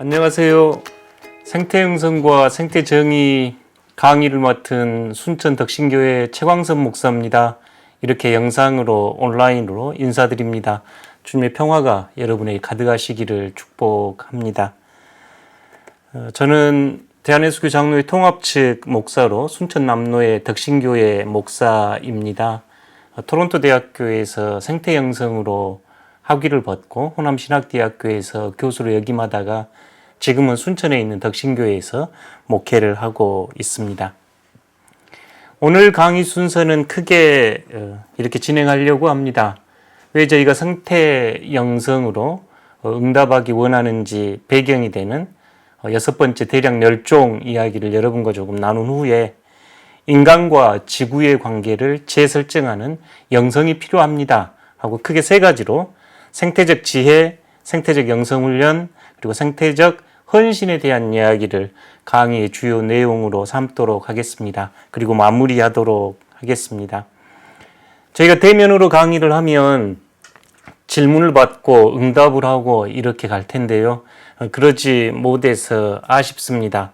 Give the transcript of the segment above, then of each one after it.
안녕하세요. 생태형성과 생태정의 강의를 맡은 순천 덕신교회 최광선 목사입니다. 이렇게 영상으로 온라인으로 인사드립니다. 주님의 평화가 여러분에게 가득하시기를 축복합니다. 저는 대한예수교 장로회 통합 측 목사로 순천 남로의 덕신교회 목사입니다. 토론토 대학교에서 생태형성으로 학위를 받고 호남신학대학교에서 교수로 역임하다가 지금은 순천에 있는 덕신교회에서 목회를 하고 있습니다. 오늘 강의 순서는 크게 이렇게 진행하려고 합니다. 왜 저희가 생태영성으로 응답하기 원하는지 배경이 되는 6번째 대량 멸종 이야기를 여러분과 조금 나눈 후에 인간과 지구의 관계를 재설정하는 영성이 필요합니다 하고 크게 3가지로 생태적 지혜, 생태적 영성훈련, 그리고 생태적 헌신에 대한 이야기를 강의의 주요 내용으로 삼도록 하겠습니다. 그리고 마무리하도록 하겠습니다. 저희가 대면으로 강의를 하면 질문을 받고 응답을 하고 이렇게 갈 텐데요. 그러지 못해서 아쉽습니다.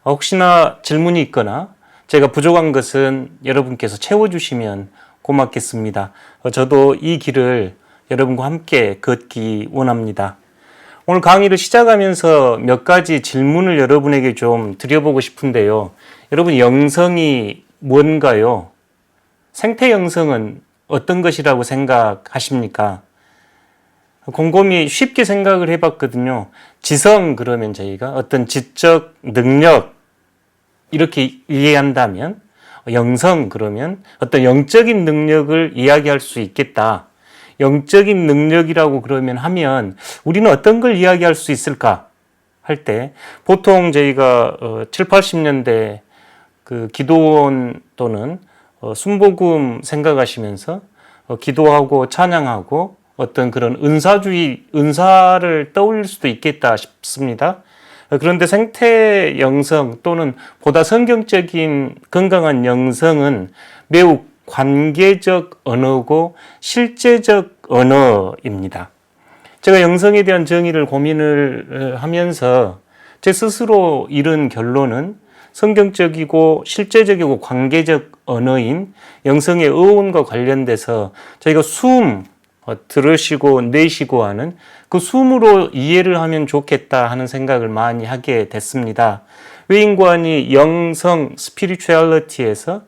혹시나 질문이 있거나 제가 부족한 것은 여러분께서 채워주시면 고맙겠습니다. 저도 이 길을 여러분과 함께 걷기 원합니다. 오늘 강의를 시작하면서 몇 가지 질문을 여러분에게 좀 드려보고 싶은데요. 여러분, 영성이 뭔가요? 생태 영성은 어떤 것이라고 생각하십니까? 곰곰이 쉽게 생각을 해봤거든요. 지성 그러면 저희가 어떤 지적 능력 이렇게 이해한다면, 영성 그러면 어떤 영적인 능력을 이야기할 수 있겠다. 영적인 능력이라고 그러면 하면 우리는 어떤 걸 이야기할 수 있을까 할 때 보통 저희가 7, 80년대 그 기도원 또는 순복음 생각하시면서 기도하고 찬양하고 어떤 그런 은사를 떠올릴 수도 있겠다 싶습니다. 그런데 생태 영성 또는 보다 성경적인 건강한 영성은 매우 관계적 언어고 실제적 언어입니다. 제가 영성에 대한 정의를 고민을 하면서 제 스스로 이룬 결론은 성경적이고 실제적이고 관계적 언어인 영성의 어원과 관련돼서 저희가 숨 들으시고 내쉬고 하는 그 숨으로 이해를 하면 좋겠다 하는 생각을 많이 하게 됐습니다. 외인관이 영성 스피리추얼리티에서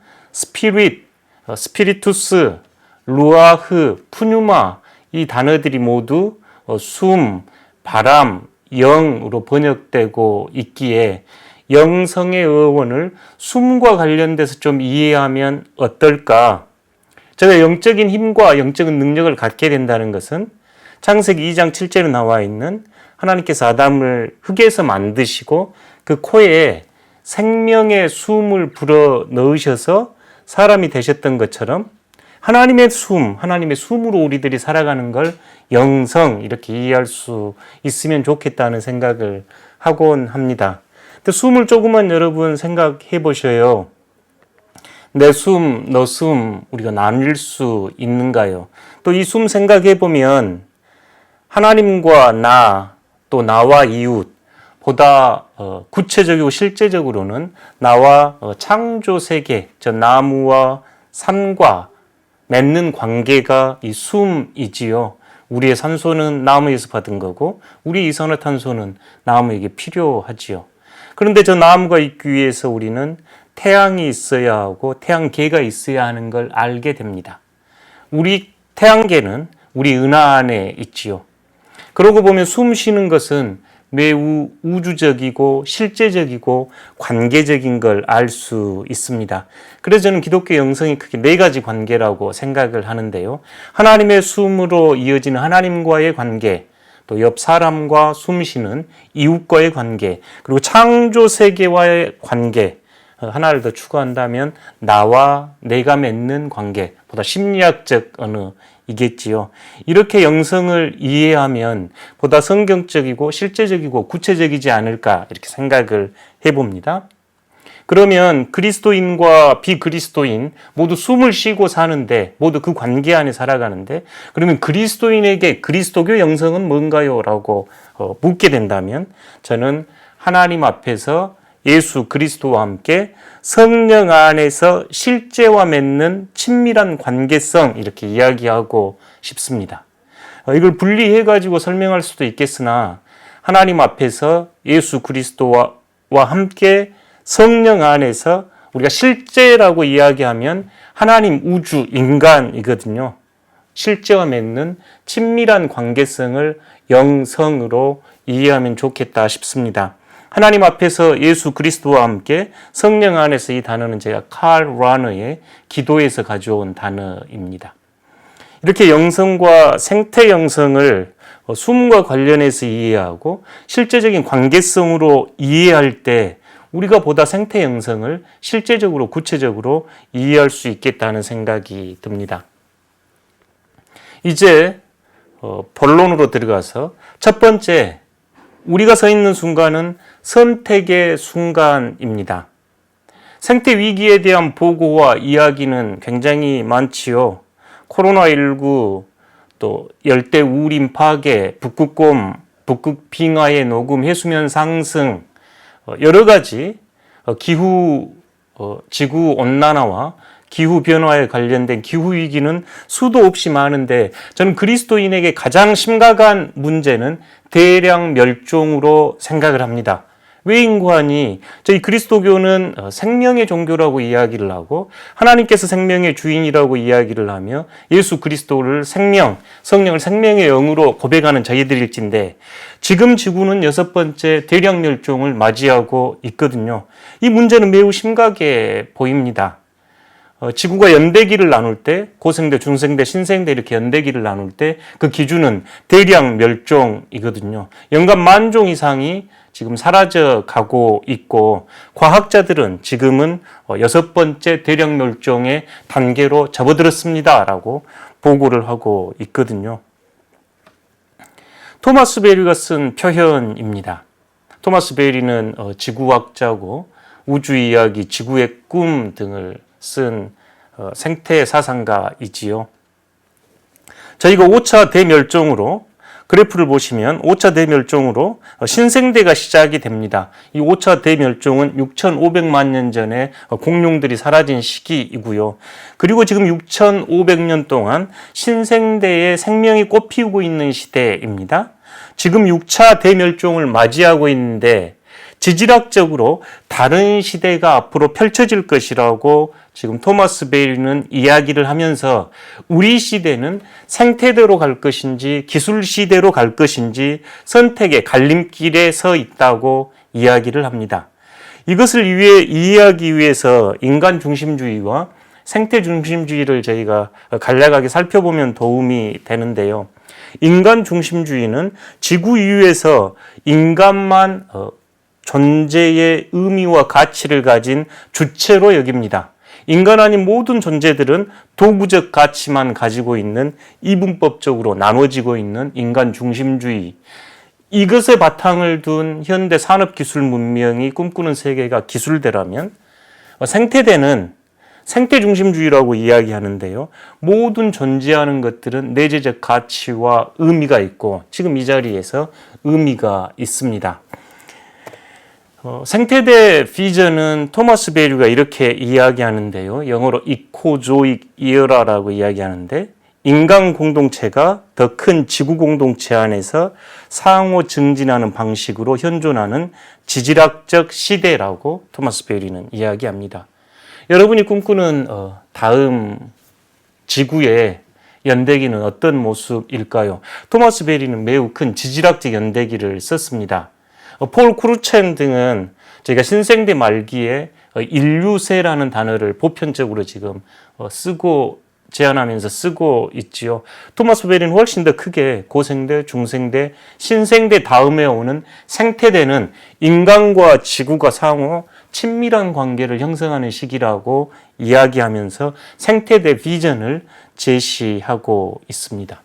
스피리투스, 루아흐, 푸뉴마 이 단어들이 모두 숨, 바람, 영으로 번역되고 있기에 영성의 어원을 숨과 관련돼서 좀 이해하면 어떨까? 제가 영적인 힘과 영적인 능력을 갖게 된다는 것은 창세기 2장 7절에 나와 있는 하나님께서 아담을 흙에서 만드시고 그 코에 생명의 숨을 불어 넣으셔서 사람이 되셨던 것처럼 하나님의 숨으로 우리들이 살아가는 걸 영성 이렇게 이해할 수 있으면 좋겠다는 생각을 하곤 합니다. 근데 숨을 조금만 여러분 생각해 보셔요. 내 숨, 너 숨 우리가 나눌 수 있는가요? 또 이 숨 생각해 보면 하나님과 나, 또 나와 이웃 보다 구체적이고 실제적으로는 나와 창조 세계, 저 나무와 산과 맺는 관계가 이 숨이지요. 우리의 산소는 나무에서 받은 거고 우리 이산화탄소는 나무에게 필요하지요. 그런데 저 나무가 있기 위해서 우리는 태양이 있어야 하고 태양계가 있어야 하는 걸 알게 됩니다. 우리 태양계는 우리 은하 안에 있지요. 그러고 보면 숨 쉬는 것은 매우 우주적이고 실제적이고 관계적인 걸 알 수 있습니다. 그래서 저는 기독교 영성이 크게 4가지 관계라고 생각을 하는데요. 하나님의 숨으로 이어지는 하나님과의 관계, 또 옆 사람과 숨 쉬는 이웃과의 관계, 그리고 창조 세계와의 관계, 하나를 더 추가한다면 나와 내가 맺는 관계, 보다 심리학적 언어이겠지요. 이렇게 영성을 이해하면 보다 성경적이고 실제적이고 구체적이지 않을까 이렇게 생각을 해봅니다. 그러면 그리스도인과 비그리스도인 모두 숨을 쉬고 사는데, 모두 그 관계 안에 살아가는데, 그러면 그리스도인에게 그리스도교 영성은 뭔가요? 라고 묻게 된다면, 저는 하나님 앞에서 예수 그리스도와 함께 성령 안에서 실제와 맺는 친밀한 관계성, 이렇게 이야기하고 싶습니다. 이걸 분리해가지고 설명할 수도 있겠으나, 하나님 앞에서 예수 그리스도와 함께 성령 안에서 우리가 실제라고 이야기하면 하나님, 우주, 인간이거든요. 실제와 맺는 친밀한 관계성을 영성으로 이해하면 좋겠다 싶습니다. 하나님 앞에서 예수 그리스도와 함께 성령 안에서, 이 단어는 제가 칼 라너의 기도에서 가져온 단어입니다. 이렇게 영성과 생태 영성을 숨과 관련해서 이해하고 실제적인 관계성으로 이해할 때 우리가 보다 생태 영성을 실제적으로 구체적으로 이해할 수 있겠다는 생각이 듭니다. 이제 본론으로 들어가서 첫 번째, 우리가 서 있는 순간은 선택의 순간입니다. 생태 위기에 대한 보고와 이야기는 굉장히 많지요. 코로나19, 또 열대 우림 파괴, 북극곰, 북극 빙하의 녹음, 해수면 상승, 여러 가지 기후, 지구 온난화와 기후 변화에 관련된 기후 위기는 수도 없이 많은데, 저는 그리스도인에게 가장 심각한 문제는 대량 멸종으로 생각을 합니다. 왜 인구하니? 저희 그리스도교는 생명의 종교라고 이야기를 하고, 하나님께서 생명의 주인이라고 이야기를 하며, 예수 그리스도를 생명, 성령을 생명의 영으로 고백하는 저희들일진데, 지금 지구는 6번째 대량 멸종을 맞이하고 있거든요. 이 문제는 매우 심각해 보입니다. 지구가 연대기를 나눌 때, 고생대, 중생대, 신생대 이렇게 연대기를 나눌 때 그 기준은 대량 멸종이거든요. 연간 10,000종 이상이 지금 사라져 가고 있고, 과학자들은 지금은 6번째 대량 멸종의 단계로 접어들었습니다 라고 보고를 하고 있거든요. 토마스 베리가 쓴 표현입니다. 토마스 베리는 지구학자고 우주 이야기, 지구의 꿈 등을 쓴 생태 사상가이지요. 저희가 5차 대멸종으로, 그래프를 보시면 5차 대멸종으로 신생대가 시작이 됩니다. 이 5차 대멸종은 6,500만 년 전에 공룡들이 사라진 시기이고요. 그리고 지금 6,500년 동안 신생대에 생명이 꽃피우고 있는 시대입니다. 지금 6차 대멸종을 맞이하고 있는데, 지질학적으로 다른 시대가 앞으로 펼쳐질 것이라고 지금 토마스 베리는 이야기를 하면서, 우리 시대는 생태대로 갈 것인지 기술 시대로 갈 것인지 선택의 갈림길에 서 있다고 이야기를 합니다. 이것을 이해하기 위해서 인간 중심주의와 생태 중심주의를 저희가 간략하게 살펴보면 도움이 되는데요. 인간 중심주의는 지구 위에서 인간만 존재의 의미와 가치를 가진 주체로 여깁니다. 인간 아닌 모든 존재들은 도구적 가치만 가지고 있는, 이분법적으로 나눠지고 있는 인간 중심주의, 이것에 바탕을 둔 현대 산업기술 문명이 꿈꾸는 세계가 기술대라면, 생태대는 생태 중심주의라고 이야기하는데요. 모든 존재하는 것들은 내재적 가치와 의미가 있고, 지금 이 자리에서 의미가 있습니다. 생태대 비전은 토마스 베리가 이렇게 이야기하는데요. 영어로 이코조익 이어라라고 이야기하는데, 인간 공동체가 더 큰 지구 공동체 안에서 상호 증진하는 방식으로 현존하는 지질학적 시대라고 토마스 베리는 이야기합니다. 여러분이 꿈꾸는 다음 지구의 연대기는 어떤 모습일까요? 토마스 베리는 매우 큰 지질학적 연대기를 썼습니다. 폴 크루첸 등은 저희가 신생대 말기에 인류세라는 단어를 보편적으로 지금 제안하면서 쓰고 있지요. 토마스 베리는 훨씬 더 크게 고생대, 중생대, 신생대 다음에 오는 생태대는 인간과 지구가 상호 친밀한 관계를 형성하는 시기라고 이야기하면서 생태대 비전을 제시하고 있습니다.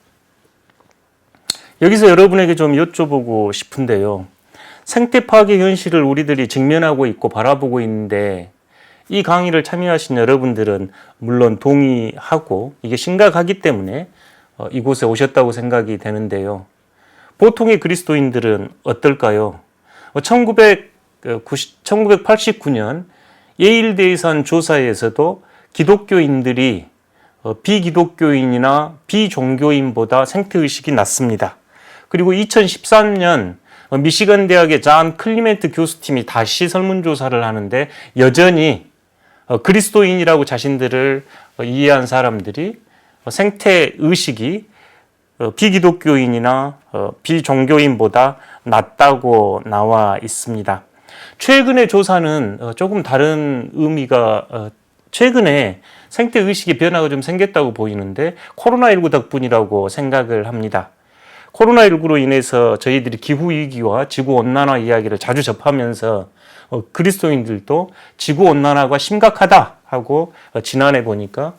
여기서 여러분에게 좀 여쭤보고 싶은데요. 생태 파괴 현실을 우리들이 직면하고 있고 바라보고 있는데 이 강의를 참여하신 여러분들은 물론 동의하고 이게 심각하기 때문에 이곳에 오셨다고 생각이 되는데요. 보통의 그리스도인들은 어떨까요? 1989년 예일대에서 한 조사에서도 기독교인들이 비기독교인이나 비종교인보다 생태의식이 낮습니다. 그리고 2013년 미시건 대학의 존 클리멘트 교수팀이 다시 설문조사를 하는데 여전히 그리스도인이라고 자신들을 이해한 사람들이 생태의식이 비기독교인이나 비종교인보다 낮다고 나와 있습니다. 최근의 조사는 조금 다른 의미가 최근에 생태의식의 변화가 좀 생겼다고 보이는데 코로나19 덕분이라고 생각을 합니다. 코로나19로 인해서 저희들이 기후위기와 지구온난화 이야기를 자주 접하면서 그리스도인들도 지구온난화가 심각하다 하고 지난해 보니까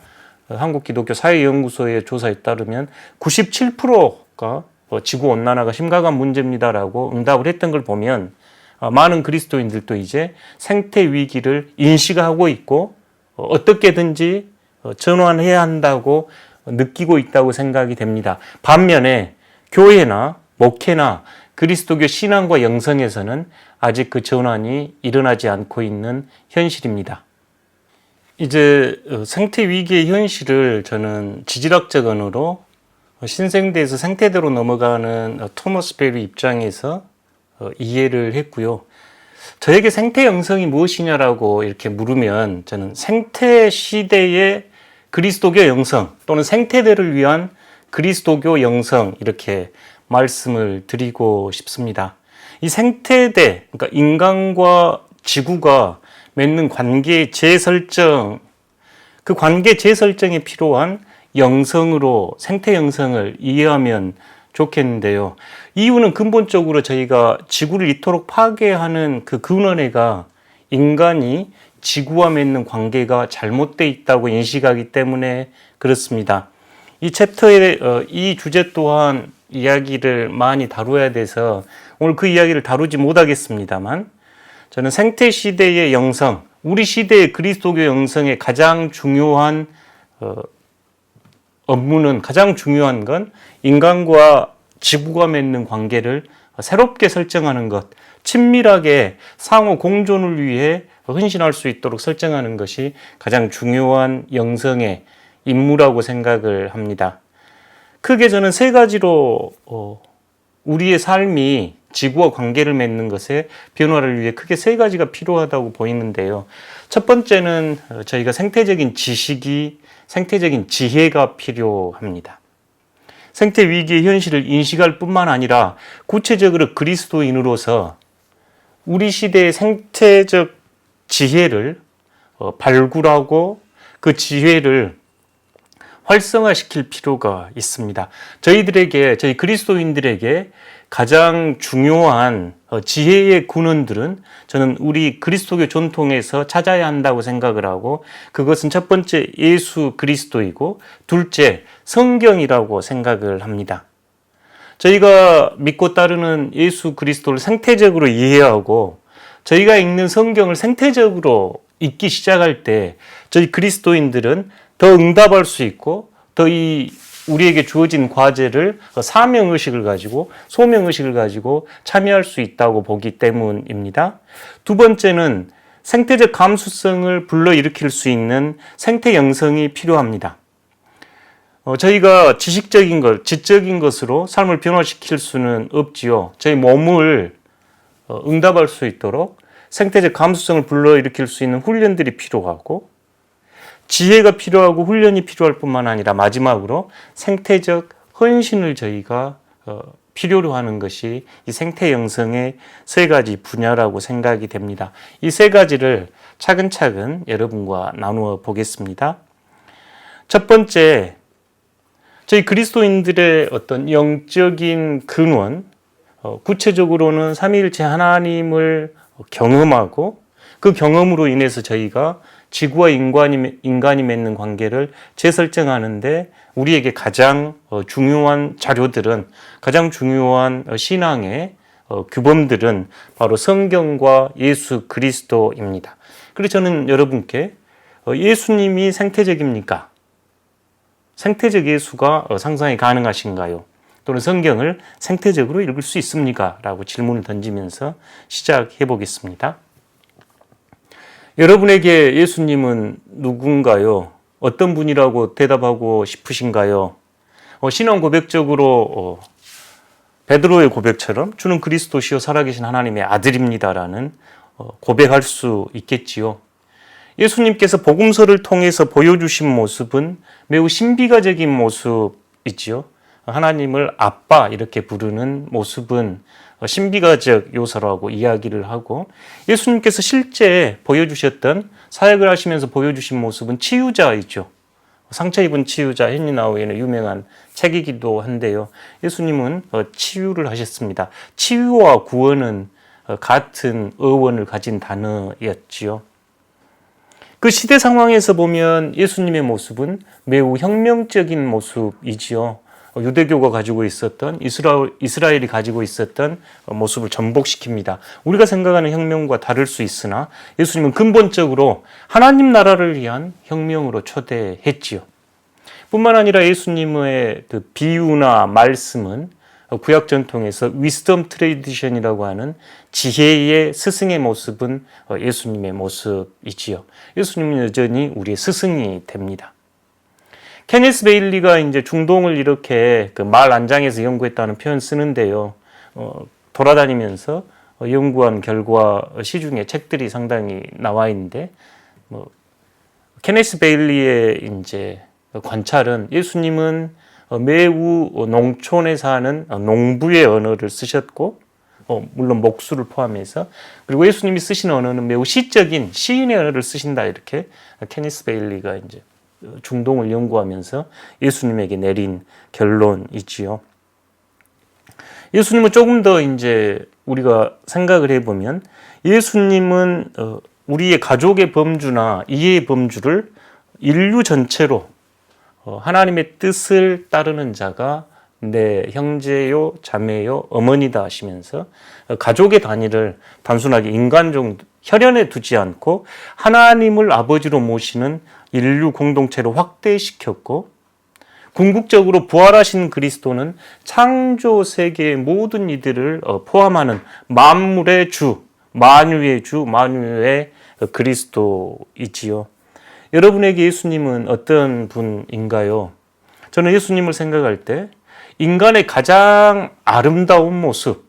한국기독교사회연구소의 조사에 따르면 97%가 지구온난화가 심각한 문제입니다라고 응답을 했던 걸 보면 많은 그리스도인들도 이제 생태위기를 인식하고 있고 어떻게든지 전환해야 한다고 느끼고 있다고 생각이 됩니다. 반면에 교회나 목회나 그리스도교 신앙과 영성에서는 아직 그 전환이 일어나지 않고 있는 현실입니다. 이제 생태위기의 현실을 저는 지질학적 언어로 신생대에서 생태대로 넘어가는 토머스 베리 입장에서 이해를 했고요. 저에게 생태 영성이 무엇이냐라고 이렇게 물으면 저는 생태 시대의 그리스도교 영성 또는 생태대를 위한 그리스도교 영성 이렇게 말씀을 드리고 싶습니다. 이 생태대, 그러니까 인간과 지구가 맺는 관계 재설정, 그 관계 재설정에 필요한 영성으로 생태 영성을 이해하면 좋겠는데요. 이유는 근본적으로 저희가 지구를 이토록 파괴하는 그 근원에가 인간이 지구와 맺는 관계가 잘못되어 있다고 인식하기 때문에 그렇습니다. 이 챕터의 이 주제 또한 이야기를 많이 다루어야 돼서 오늘 그 이야기를 다루지 못하겠습니다만 저는 생태 시대의 영성, 우리 시대의 그리스도교 영성의 가장 중요한 업무는 가장 중요한 건 인간과 지구가 맺는 관계를 새롭게 설정하는 것, 친밀하게 상호 공존을 위해 헌신할 수 있도록 설정하는 것이 가장 중요한 영성의 임무라고 생각을 합니다. 크게 저는 세 가지로 우리의 삶이 지구와 관계를 맺는 것에 변화를 위해 크게 세 가지가 필요하다고 보이는데요. 첫 번째는 저희가 생태적인 지식이, 생태적인 지혜가 필요합니다. 생태 위기의 현실을 인식할 뿐만 아니라 구체적으로 그리스도인으로서 우리 시대의 생태적 지혜를 발굴하고 그 지혜를 활성화시킬 필요가 있습니다. 저희 그리스도인들에게 가장 중요한 지혜의 근원들은 저는 우리 그리스도교 전통에서 찾아야 한다고 생각을 하고 그것은 첫 번째 예수 그리스도이고 둘째 성경이라고 생각을 합니다. 저희가 믿고 따르는 예수 그리스도를 생태적으로 이해하고 저희가 읽는 성경을 생태적으로 읽기 시작할 때 저희 그리스도인들은 더 응답할 수 있고 더 우리에게 주어진 과제를 사명의식을 가지고 소명의식을 가지고 참여할 수 있다고 보기 때문입니다. 두 번째는 생태적 감수성을 불러일으킬 수 있는 생태 영성이 필요합니다. 저희가 지식적인 것, 지적인 것으로 삶을 변화시킬 수는 없지요. 저희 몸을 응답할 수 있도록 생태적 감수성을 불러일으킬 수 있는 훈련들이 필요하고 지혜가 필요하고 훈련이 필요할 뿐만 아니라 마지막으로 생태적 헌신을 저희가 필요로 하는 것이 이 생태 영성의 세 가지 분야라고 생각이 됩니다. 이 세 가지를 차근차근 여러분과 나누어 보겠습니다. 첫 번째, 저희 그리스도인들의 어떤 영적인 근원, 구체적으로는 삼위일체 하나님을 경험하고 그 경험으로 인해서 저희가 지구와 인간이 맺는 관계를 재설정하는데 우리에게 가장 중요한 자료들은 가장 중요한 신앙의 규범들은 바로 성경과 예수 그리스도입니다. 그래서 저는 여러분께 예수님이 생태적입니까? 생태적 예수가 상상이 가능하신가요? 또는 성경을 생태적으로 읽을 수 있습니까? 라고 질문을 던지면서 시작해 보겠습니다. 여러분에게 예수님은 누군가요? 어떤 분이라고 대답하고 싶으신가요? 신앙 고백적으로 베드로의 고백처럼 주는 그리스도시요 살아계신 하나님의 아들입니다라는 고백할 수 있겠지요. 예수님께서 복음서를 통해서 보여주신 모습은 매우 신비가적인 모습이지요. 하나님을 아빠 이렇게 부르는 모습은 신비가적 요소라고 이야기를 하고, 예수님께서 실제 보여주셨던, 사역을 하시면서 보여주신 모습은 치유자이죠. 상처 입은 치유자 헨리나우에는 유명한 책이기도 한데요. 예수님은 치유를 하셨습니다. 치유와 구원은 같은 어원을 가진 단어였지요. 그 시대 상황에서 보면 예수님의 모습은 매우 혁명적인 모습이지요. 유대교가 가지고 있었던, 이스라엘이 가지고 있었던 모습을 전복시킵니다. 우리가 생각하는 혁명과 다를 수 있으나 예수님은 근본적으로 하나님 나라를 위한 혁명으로 초대했지요. 뿐만 아니라 예수님의 그 비유나 말씀은 구약 전통에서 위스덤 트레디션이라고 하는 지혜의 스승의 모습은 예수님의 모습이지요. 예수님은 여전히 우리의 스승이 됩니다. 케니스 베일리가 이제 중동을 이렇게 그 말 안장에서 연구했다는 표현 쓰는데요. 돌아다니면서 연구한 결과 시중에 책들이 상당히 나와 있는데, 케니스 베일리의 이제 관찰은 예수님은 매우 농촌에 사는 농부의 언어를 쓰셨고, 물론 목수를 포함해서, 그리고 예수님이 쓰신 언어는 매우 시적인 시인의 언어를 쓰신다, 이렇게 케니스 베일리가 이제 중동을 연구하면서 예수님에게 내린 결론이지요. 예수님은 조금 더 이제 우리가 생각을 해보면, 예수님은 우리의 가족의 범주나 이해의 범주를 인류 전체로 하나님의 뜻을 따르는 자가 내 형제요, 자매요, 어머니다 하시면서 가족의 단위를 단순하게 인간 정도, 혈연에 두지 않고 하나님을 아버지로 모시는 인류 공동체로 확대시켰고, 궁극적으로 부활하신 그리스도는 창조 세계의 모든 이들을 포함하는 만물의 주, 만유의 주, 만유의 그리스도이지요. 여러분에게 예수님은 어떤 분인가요? 저는 예수님을 생각할 때 인간의 가장 아름다운 모습,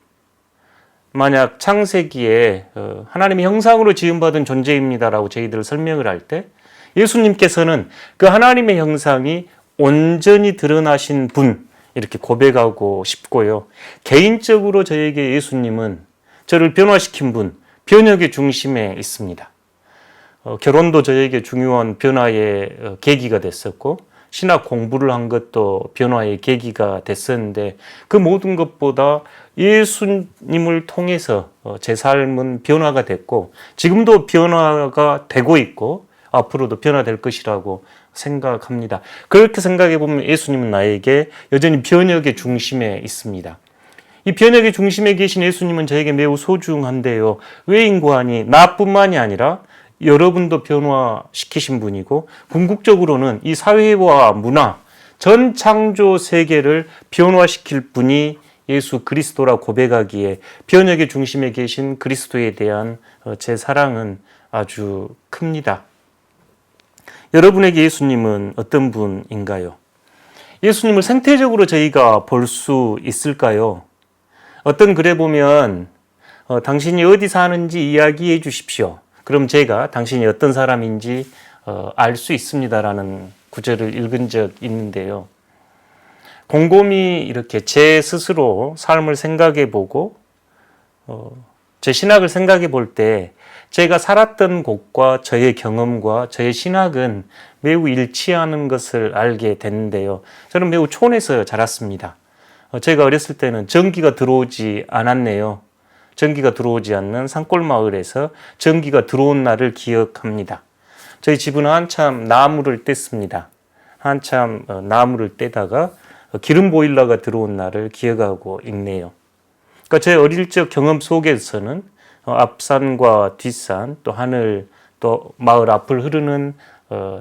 만약 창세기에 하나님의 형상으로 지음받은 존재입니다라고 저희들 설명을 할 때, 예수님께서는 그 하나님의 형상이 온전히 드러나신 분, 이렇게 고백하고 싶고요. 개인적으로 저에게 예수님은 저를 변화시킨 분, 변혁의 중심에 있습니다. 결혼도 저에게 중요한 변화의 계기가 됐었고, 신학 공부를 한 것도 변화의 계기가 됐었는데, 그 모든 것보다 예수님을 통해서 제 삶은 변화가 됐고, 지금도 변화가 되고 있고, 앞으로도 변화될 것이라고 생각합니다. 그렇게 생각해 보면 예수님은 나에게 여전히 변혁의 중심에 있습니다. 이 변혁의 중심에 계신 예수님은 저에게 매우 소중한데요. 외인관이 나뿐만이 아니라 여러분도 변화시키신 분이고, 궁극적으로는 이 사회와 문화, 전 창조 세계를 변화시킬 분이 예수 그리스도라 고백하기에 변혁의 중심에 계신 그리스도에 대한 제 사랑은 아주 큽니다. 여러분에게 예수님은 어떤 분인가요? 예수님을 생태적으로 저희가 볼 수 있을까요? 어떤 글에 보면 당신이 어디 사는지 이야기해 주십시오. 그럼 제가 당신이 어떤 사람인지 알 수 있습니다라는 구절을 읽은 적 있는데요. 곰곰이 이렇게 제 스스로 삶을 생각해 보고 제 신학을 생각해 볼 때 제가 살았던 곳과 저의 경험과 저의 신학은 매우 일치하는 것을 알게 됐는데요. 저는 매우 촌에서 자랐습니다. 제가 어렸을 때는 전기가 들어오지 않았네요. 전기가 들어오지 않는 산골 마을에서 전기가 들어온 날을 기억합니다. 저희 집은 한참 나무를 뗐습니다. 한참 나무를 떼다가 기름 보일러가 들어온 날을 기억하고 있네요. 그러니까 제 어릴 적 경험 속에서는 앞산과 뒷산, 또 하늘, 또 마을 앞을 흐르는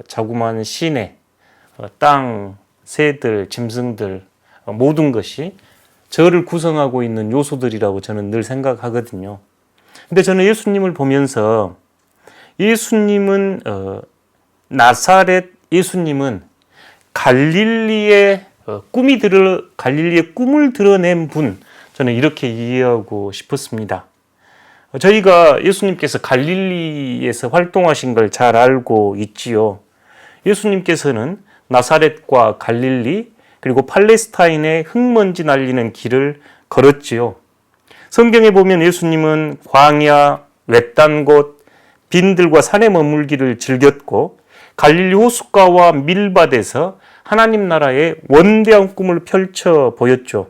자그마한 시내, 땅, 새들, 짐승들, 모든 것이 저를 구성하고 있는 요소들이라고 저는 늘 생각하거든요. 근데 저는 예수님을 보면서 예수님은 나사렛 예수님은 갈릴리의 꿈을 드러낸 분, 저는 이렇게 이해하고 싶었습니다. 저희가 예수님께서 갈릴리에서 활동하신 걸 잘 알고 있지요. 예수님께서는 나사렛과 갈릴리 그리고 팔레스타인의 흙먼지 날리는 길을 걸었지요. 성경에 보면 예수님은 광야, 외딴 곳, 빈들과 산에 머물기를 즐겼고 갈릴리 호숫가와 밀밭에서 하나님 나라의 원대한 꿈을 펼쳐 보였죠.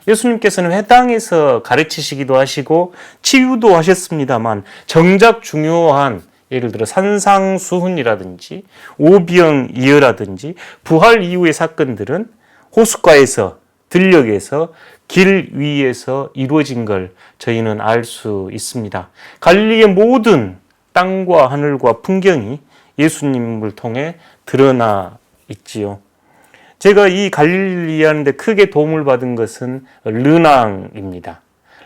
예수님께서는 회당에서 가르치시기도 하시고 치유도 하셨습니다만 정작 중요한 예를 들어 산상수훈이라든지 오병이어라든지 부활 이후의 사건들은 호숫가에서, 들녘에서, 길 위에서 이루어진 걸 저희는 알 수 있습니다. 갈릴리의 모든 땅과 하늘과 풍경이 예수님을 통해 드러나 있지요. 제가 이 갈릴리 하는데 크게 도움을 받은 것은 르낭입니다.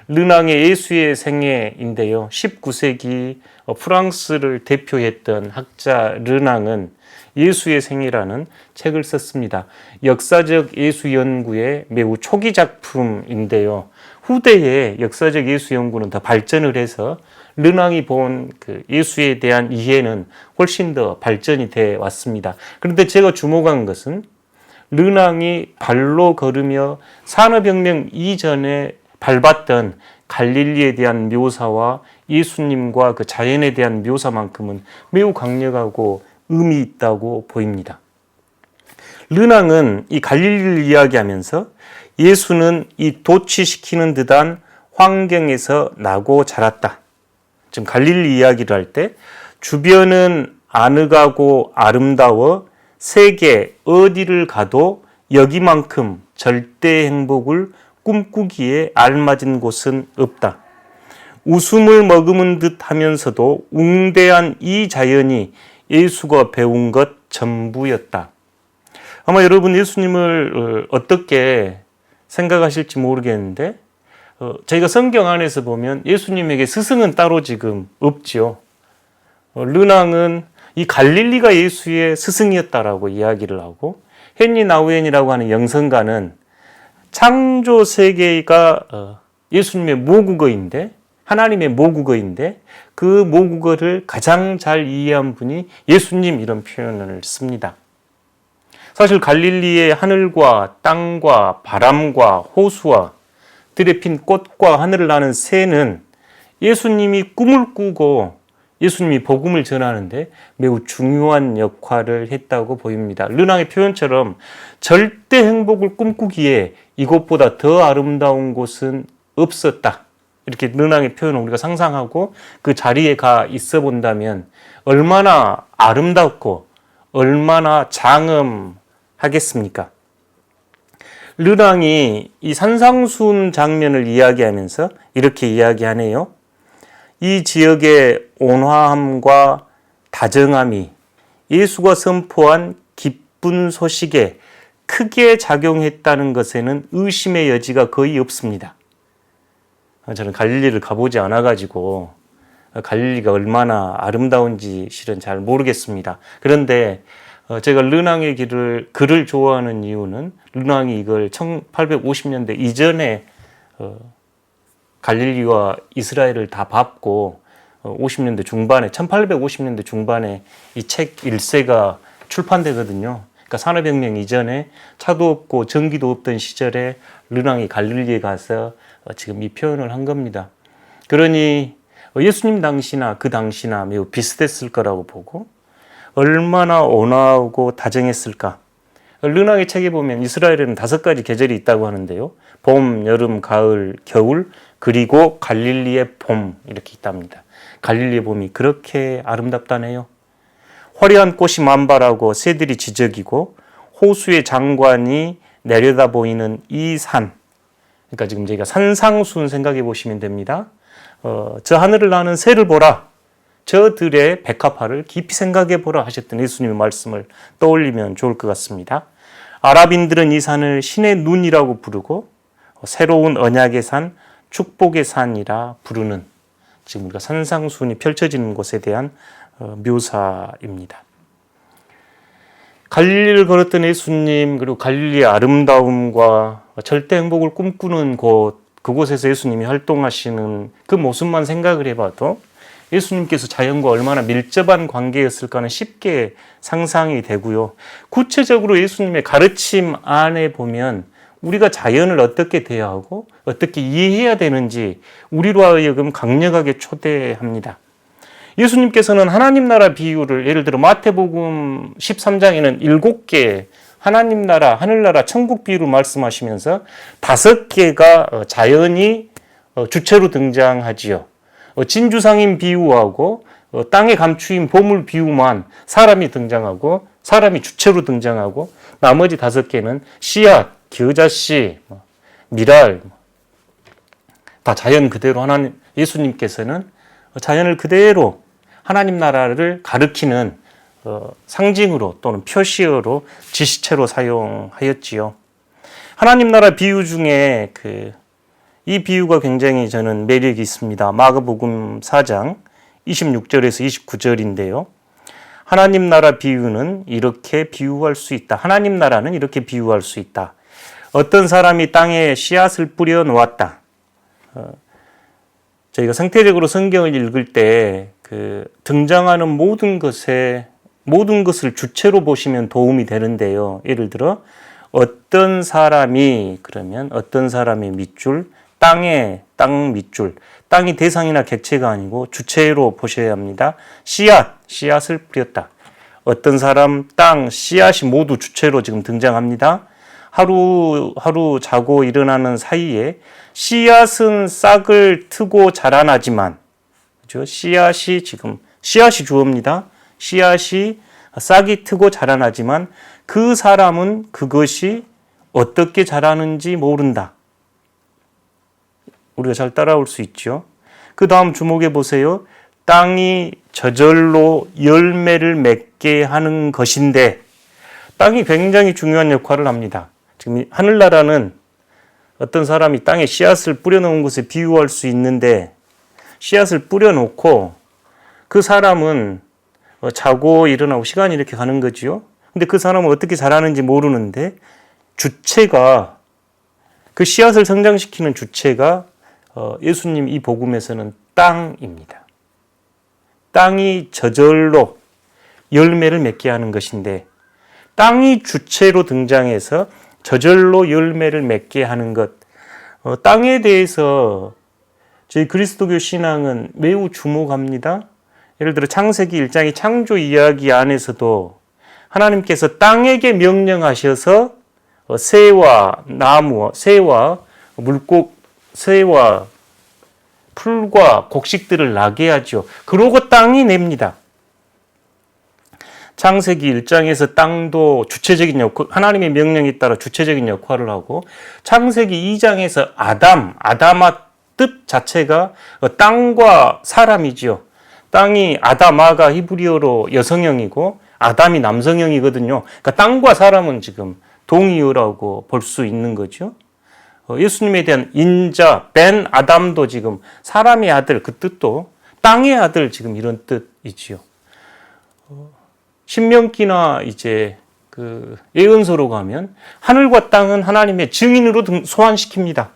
르낭의 예수의 생애인데요. 19세기 프랑스를 대표했던 학자 르낭은 예수의 생애라는 책을 썼습니다. 역사적 예수 연구의 매우 초기 작품인데요. 후대의 역사적 예수 연구는 더 발전을 해서 르낭이 본 그 예수에 대한 이해는 훨씬 더 발전이 돼 왔습니다. 그런데 제가 주목한 것은 르낭이 발로 걸으며 산업혁명 이전에 밟았던 갈릴리에 대한 묘사와 예수님과 그 자연에 대한 묘사만큼은 매우 강력하고 의미 있다고 보입니다. 르낭은 이 갈릴리를 이야기하면서 예수는 이 도취시키는 듯한 환경에서 나고 자랐다. 지금 갈릴리 이야기를 할 때 주변은 아늑하고 아름다워 세계 어디를 가도 여기만큼 절대 행복을 꿈꾸기에 알맞은 곳은 없다. 웃음을 머금은 듯 하면서도 웅대한 이 자연이 예수가 배운 것 전부였다. 아마 여러분 예수님을 어떻게 생각하실지 모르겠는데 저희가 성경 안에서 보면 예수님에게 스승은 따로 지금 없지요. 르낭은 이 갈릴리가 예수의 스승이었다라고 이야기를 하고 헨리 나우엔이라고 하는 영성가는 창조 세계가 예수님의 모국어인데 하나님의 모국어인데 그 모국어를 가장 잘 이해한 분이 예수님 이런 표현을 씁니다. 사실 갈릴리의 하늘과 땅과 바람과 호수와 들에 핀 꽃과 하늘을 나는 새는 예수님이 꿈을 꾸고 예수님이 복음을 전하는데 매우 중요한 역할을 했다고 보입니다. 르낭의 표현처럼 절대 행복을 꿈꾸기에 이곳보다 더 아름다운 곳은 없었다. 이렇게 르낭의 표현을 우리가 상상하고 그 자리에 가 있어 본다면 얼마나 아름답고 얼마나 장엄하겠습니까? 르낭이 이 산상수훈 장면을 이야기하면서 이렇게 이야기하네요. 이 지역의 온화함과 다정함이 예수가 선포한 기쁜 소식에 크게 작용했다는 것에는 의심의 여지가 거의 없습니다. 저는 갈릴리를 가보지 않아가지고 갈릴리가 얼마나 아름다운지 실은 잘 모르겠습니다. 그런데 제가 르낭의 글을 좋아하는 이유는 르낭이 이걸 1850년대 이전에 갈릴리와 이스라엘을 다 밟고 50년대 중반에 1850년대 중반에 이 책 1세가 출판되거든요. 그러니까 산업혁명 이전에 차도 없고 전기도 없던 시절에 르낭이 갈릴리에 가서 지금 이 표현을 한 겁니다. 그러니 예수님 당시나 그 당시나 매우 비슷했을 거라고 보고 얼마나 온화하고 다정했을까. 르낭의 책에 보면 이스라엘에는 5가지 계절이 있다고 하는데요. 봄, 여름, 가을, 겨울, 그리고 갈릴리의 봄 이렇게 있답니다. 갈릴리의 봄이 그렇게 아름답다네요. 화려한 꽃이 만발하고 새들이 지저귀고 호수의 장관이 내려다 보이는 이 산, 그러니까 지금 저희가 산상수훈 생각해 보시면 됩니다. 저 하늘을 나는 새를 보라. 저들의 백합화를 깊이 생각해 보라 하셨던 예수님의 말씀을 떠올리면 좋을 것 같습니다. 아랍인들은 이 산을 신의 눈이라고 부르고 새로운 언약의 산, 축복의 산이라 부르는 지금 우리가 산상수훈이 펼쳐지는 곳에 대한 묘사입니다. 갈릴리를 걸었던 예수님, 그리고 갈릴리의 아름다움과 절대 행복을 꿈꾸는 곳, 그곳에서 예수님이 활동하시는 그 모습만 생각을 해봐도 예수님께서 자연과 얼마나 밀접한 관계였을까 하는 쉽게 상상이 되고요. 구체적으로 예수님의 가르침 안에 보면 우리가 자연을 어떻게 대하고 어떻게 이해해야 되는지 우리로 하여금 강력하게 초대합니다. 예수님께서는 하나님 나라 비유를 예를 들어 마태복음 13장에는 7개 하나님 나라, 하늘나라, 천국 비유를 말씀하시면서 5개가 자연이 주체로 등장하지요. 진주상인 비유하고 땅에 감추인 보물 비유만 사람이 등장하고 사람이 주체로 등장하고 나머지 5개는 씨앗, 겨자씨, 미랄 다 자연 그대로 하나님 예수님께서는 자연을 그대로 하나님 나라를 가리키는 상징으로 또는 표시어로 지시체로 사용하였지요. 하나님 나라 비유 중에 이 비유가 굉장히 저는 매력이 있습니다. 마가복음 4장 26절에서 29절인데요. 하나님 나라 비유는 이렇게 비유할 수 있다. 하나님 나라는 이렇게 비유할 수 있다. 어떤 사람이 땅에 씨앗을 뿌려 놓았다. 저희가 상태적으로 성경을 읽을 때 등장하는 모든 것을 주체로 보시면 도움이 되는데요. 예를 들어 어떤 사람이 그러면 어떤 사람의 밑줄, 땅 밑줄, 땅이 대상이나 객체가 아니고 주체로 보셔야 합니다. 씨앗을 뿌렸다. 어떤 사람, 땅, 씨앗이 모두 주체로 지금 등장합니다. 하루 자고 일어나는 사이에 씨앗은 싹을 트고 자라나지만, 그죠? 씨앗이 주어입니다. 씨앗이 싹이 트고 자라나지만 그 사람은 그것이 어떻게 자라는지 모른다. 우리가 잘 따라올 수 있죠. 그 다음 주목해 보세요. 땅이 저절로 열매를 맺게 하는 것인데, 땅이 굉장히 중요한 역할을 합니다. 지금 하늘나라는 어떤 사람이 땅에 씨앗을 뿌려놓은 것에 비유할 수 있는데, 씨앗을 뿌려놓고 그 사람은 자고 일어나고 시간이 이렇게 가는 거지요. 근데 그 사람은 어떻게 자라는지 모르는데 주체가, 그 씨앗을 성장시키는 주체가 예수님 이 복음에서는 땅입니다. 땅이 저절로 열매를 맺게 하는 것인데, 땅이 주체로 등장해서 저절로 열매를 맺게 하는 것, 땅에 대해서 저희 그리스도교 신앙은 매우 주목합니다. 예를 들어 창세기 1장의 창조 이야기 안에서도 하나님께서 땅에게 명령하셔서 새와 나무, 새와 물고, 새와 풀과 곡식들을 나게 하죠. 그러고 땅이 냅니다. 창세기 1장에서 땅도 주체적인 역할, 하나님의 명령에 따라 주체적인 역할을 하고, 창세기 2장에서 아담아 뜻 자체가 땅과 사람이지요. 땅이 아담아가 히브리어로 여성형이고 아담이 남성형이거든요. 그러니까 땅과 사람은 지금 동의어라고 볼 수 있는 거죠. 예수님에 대한 인자, 벤 아담도 지금 사람의 아들, 그 뜻도 땅의 아들, 지금 이런 뜻이지요. 신명기나 이제 예언서로 가면 하늘과 땅은 하나님의 증인으로 소환시킵니다.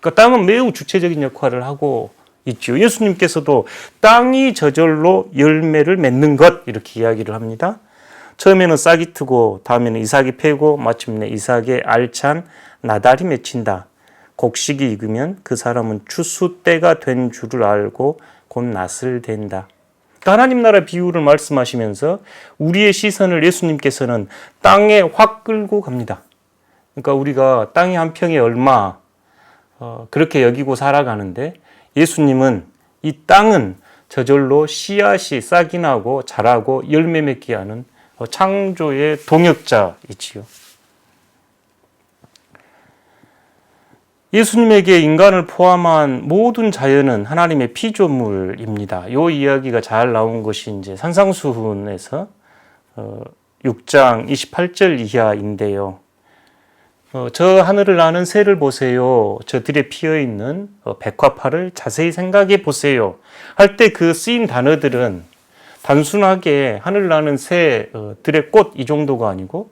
그러니까 땅은 매우 주체적인 역할을 하고 있죠. 예수님께서도 땅이 저절로 열매를 맺는 것, 이렇게 이야기를 합니다. 처음에는 싹이 트고 다음에는 이삭이 패고 마침내 이삭의 알찬 나달이 맺힌다. 곡식이 익으면 그 사람은 추수 때가 된 줄을 알고 곧 낫을 된다. 하나님 나라 비유를 말씀하시면서 우리의 시선을 예수님께서는 땅에 확 끌고 갑니다. 그러니까 우리가 땅이 한 평에 얼마 그렇게 여기고 살아가는데, 예수님은 이 땅은 저절로 씨앗이 싹이 나고 자라고 열매 맺게 하는 창조의 동역자이지요. 예수님에게 인간을 포함한 모든 자연은 하나님의 피조물입니다. 이 이야기가 잘 나온 것이 이제 산상수훈에서 6장 28절 이하인데요. 저 하늘을 나는 새를 보세요. 저 들에 피어 있는 백화파를 자세히 생각해 보세요. 할 때 그 쓰인 단어들은 단순하게 하늘 나는 새, 들의 꽃 이 정도가 아니고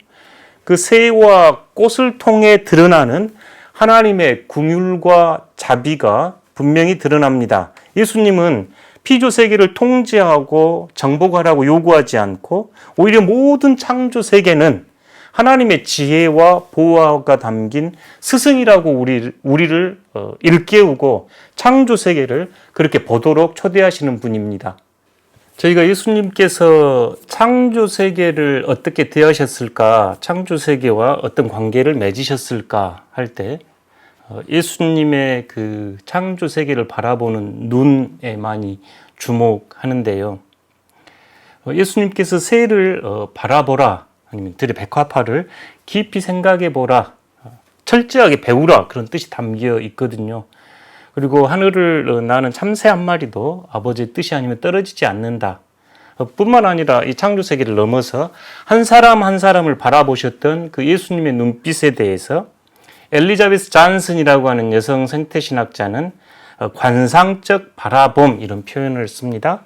그 새와 꽃을 통해 드러나는 하나님의 긍휼과 자비가 분명히 드러납니다. 예수님은 피조 세계를 통제하고 정복하라고 요구하지 않고 오히려 모든 창조 세계는 하나님의 지혜와 보호가 담긴 스승이라고 우리를 일깨우고 창조 세계를 그렇게 보도록 초대하시는 분입니다. 저희가 예수님께서 창조 세계를 어떻게 대하셨을까, 창조 세계와 어떤 관계를 맺으셨을까 할 때 예수님의 그 창조 세계를 바라보는 눈에 많이 주목하는데요. 예수님께서 새를 바라보라, 아니면 들의 백화파를 깊이 생각해 보라, 철저하게 배우라, 그런 뜻이 담겨 있거든요. 그리고 하늘을 나는 참새 한 마리도 아버지의 뜻이 아니면 떨어지지 않는다. 뿐만 아니라 이 창조 세계를 넘어서 한 사람 한 사람을 바라보셨던 그 예수님의 눈빛에 대해서 엘리자베스 잔슨이라고 하는 여성 생태신학자는 관상적 바라봄 이런 표현을 씁니다.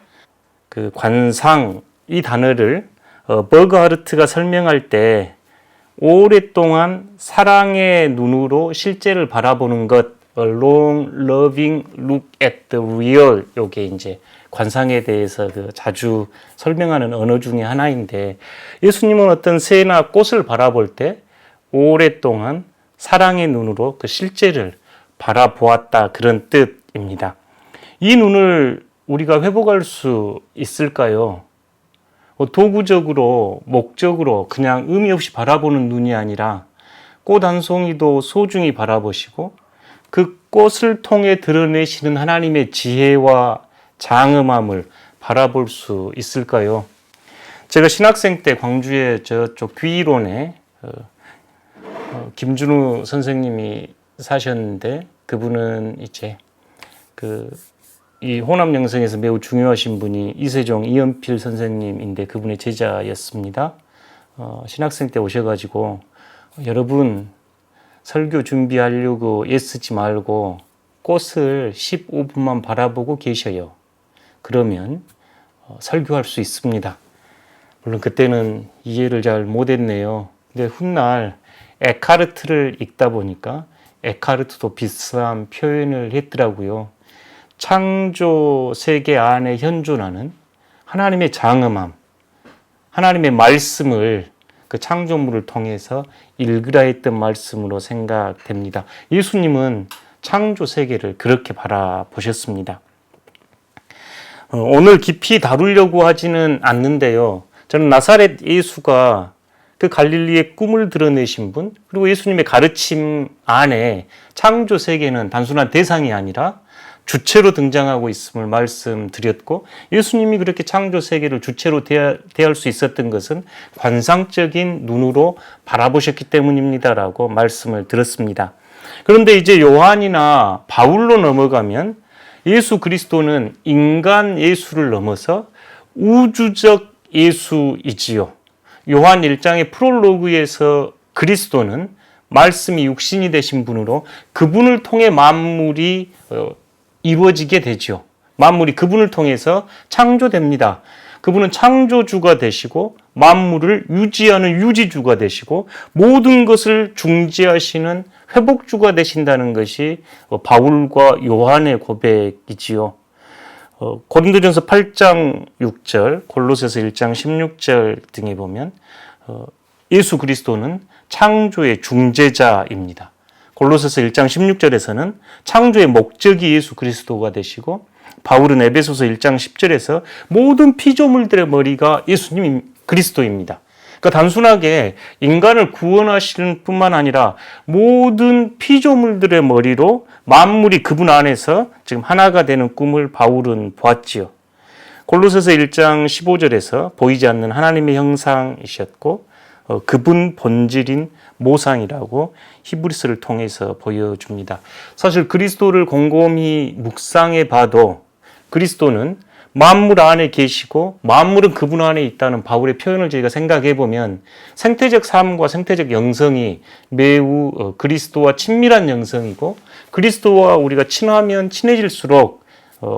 그 관상 이 단어를 버그하르트가 설명할 때 오랫동안 사랑의 눈으로 실제를 바라보는 것, a long loving look at the real, 요게 이제 관상에 대해서 자주 설명하는 언어 중에 하나인데, 예수님은 어떤 새나 꽃을 바라볼 때 오랫동안 사랑의 눈으로 그 실제를 바라보았다, 그런 뜻입니다. 이 눈을 우리가 회복할 수 있을까요? 도구적으로, 목적으로 그냥 의미 없이 바라보는 눈이 아니라 꽃 한 송이도 소중히 바라보시고 그 꽃을 통해 드러내시는 하나님의 지혜와 장엄함을 바라볼 수 있을까요? 제가 신학생 때 광주의 저쪽 귀론에 김준우 선생님이 사셨는데, 그분은 이제 이 호남 영성에서 매우 중요하신 분이 이세종 이연필 선생님인데 그분의 제자였습니다. 신학생 때 오셔가지고 여러분 설교 준비하려고 애쓰지 말고 꽃을 15분만 바라보고 계셔요. 그러면 설교할 수 있습니다. 물론 그때는 이해를 잘 못했네요. 근데 훗날 에카르트를 읽다 보니까 에카르트도 비슷한 표현을 했더라고요. 창조 세계 안에 현존하는 하나님의 장엄함, 하나님의 말씀을 그 창조물을 통해서 읽으라 했던 말씀으로 생각됩니다. 예수님은 창조 세계를 그렇게 바라보셨습니다. 오늘 깊이 다루려고 하지는 않는데요. 저는 나사렛 예수가 그 갈릴리의 꿈을 드러내신 분, 그리고 예수님의 가르침 안에 창조 세계는 단순한 대상이 아니라 주체로 등장하고 있음을 말씀드렸고, 예수님이 그렇게 창조 세계를 주체로 대할 수 있었던 것은 관상적인 눈으로 바라보셨기 때문입니다라고 말씀을 드렸습니다. 그런데 이제 요한이나 바울로 넘어가면 예수 그리스도는 인간 예수를 넘어서 우주적 예수이지요. 요한 1장의 프롤로그에서 그리스도는 말씀이 육신이 되신 분으로 그분을 통해 만물이 이루어지게 되죠. 만물이 그분을 통해서 창조됩니다. 그분은 창조주가 되시고 만물을 유지하는 유지주가 되시고 모든 것을 중재하시는 회복주가 되신다는 것이 바울과 요한의 고백이지요. 고린도전서 8장 6절, 골로새서 1장 16절 등에 보면 예수 그리스도는 창조의 중재자입니다. 골로새서 1장 16절에서는 창조의 목적이 예수 그리스도가 되시고, 바울은 에베소서 1장 10절에서 모든 피조물들의 머리가 예수님 그리스도입니다. 그러니까 단순하게 인간을 구원하시는 뿐만 아니라 모든 피조물들의 머리로 만물이 그분 안에서 지금 하나가 되는 꿈을 바울은 보았지요. 골로새서 1장 15절에서 보이지 않는 하나님의 형상이셨고, 그분 본질인 모상이라고 히브리서를 통해서 보여줍니다. 사실 그리스도를 곰곰이 묵상해 봐도 그리스도는 만물 안에 계시고 만물은 그분 안에 있다는 바울의 표현을 저희가 생각해 보면 생태적 삶과 생태적 영성이 매우 그리스도와 친밀한 영성이고 그리스도와 우리가 친하면 친해질수록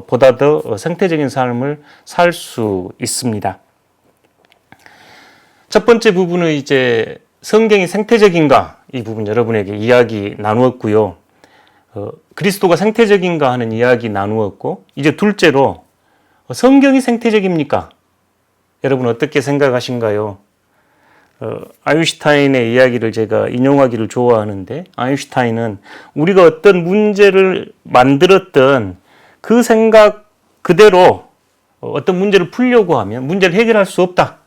보다 더 생태적인 삶을 살 수 있습니다. 첫 번째 부분은 이제 성경이 생태적인가 이 부분 여러분에게 이야기 나누었고요. 그리스도가 생태적인가 하는 이야기 나누었고 이제 둘째로 성경이 생태적입니까? 여러분 어떻게 생각하신가요? 아인슈타인의 이야기를 제가 인용하기를 좋아하는데 아인슈타인은 우리가 어떤 문제를 만들었던 그 생각 그대로 어떤 문제를 풀려고 하면 문제를 해결할 수 없다.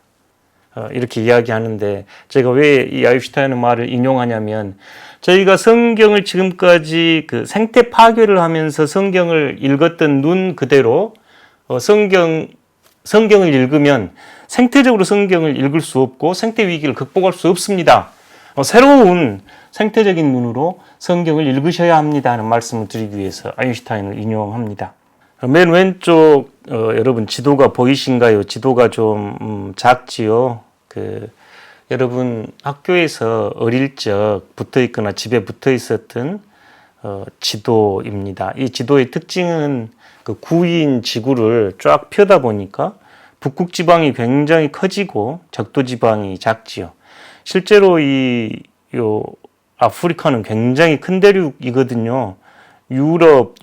이렇게 이야기하는데 제가 왜 이 아인슈타인의 말을 인용하냐면 저희가 성경을 지금까지 그 생태 파괴를 하면서 성경을 읽었던 눈 그대로 성경을 읽으면 생태적으로 성경을 읽을 수 없고 생태 위기를 극복할 수 없습니다. 새로운 생태적인 눈으로 성경을 읽으셔야 합니다 하는 말씀을 드리기 위해서 아인슈타인을 인용합니다. 맨 왼쪽 여러분 지도가 보이신가요? 지도가 좀 작지요. 여러분 학교에서 어릴 적 붙어 있거나 집에 붙어 있었던 지도입니다. 이 지도의 특징은 그 구인 지구를 쫙 펴다 보니까 북극 지방이 굉장히 커지고 적도 지방이 작지요. 실제로 아프리카는 굉장히 큰 대륙이거든요. 유럽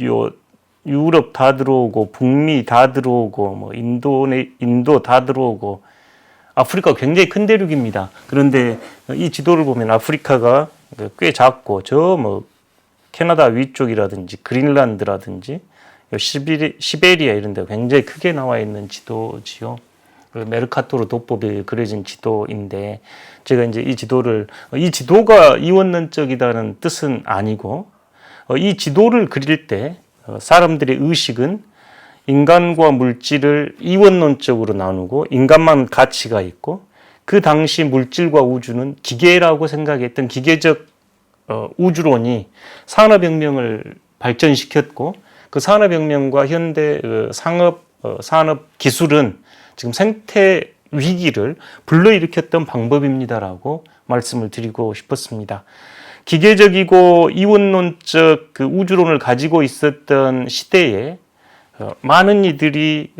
다 들어오고 북미 다 들어오고 뭐 인도 다 들어오고 아프리카 굉장히 큰 대륙입니다. 그런데 이 지도를 보면 아프리카가 꽤 작고 캐나다 위쪽이라든지 그린란드라든지 시베리아 이런 데 굉장히 크게 나와 있는 지도지요. 메르카토르 도법에 그려진 지도인데 제가 이제 이 지도가 이원론적이다는 뜻은 아니고 이 지도를 그릴 때 사람들의 의식은 인간과 물질을 이원론적으로 나누고 인간만 가치가 있고 그 당시 물질과 우주는 기계라고 생각했던 기계적 우주론이 산업혁명을 발전시켰고 그 산업혁명과 현대 산업 기술은 지금 생태 위기를 불러일으켰던 방법입니다라고 말씀을 드리고 싶었습니다. 기계적이고 이원론적 그 우주론을 가지고 있었던 시대에 많은 이들이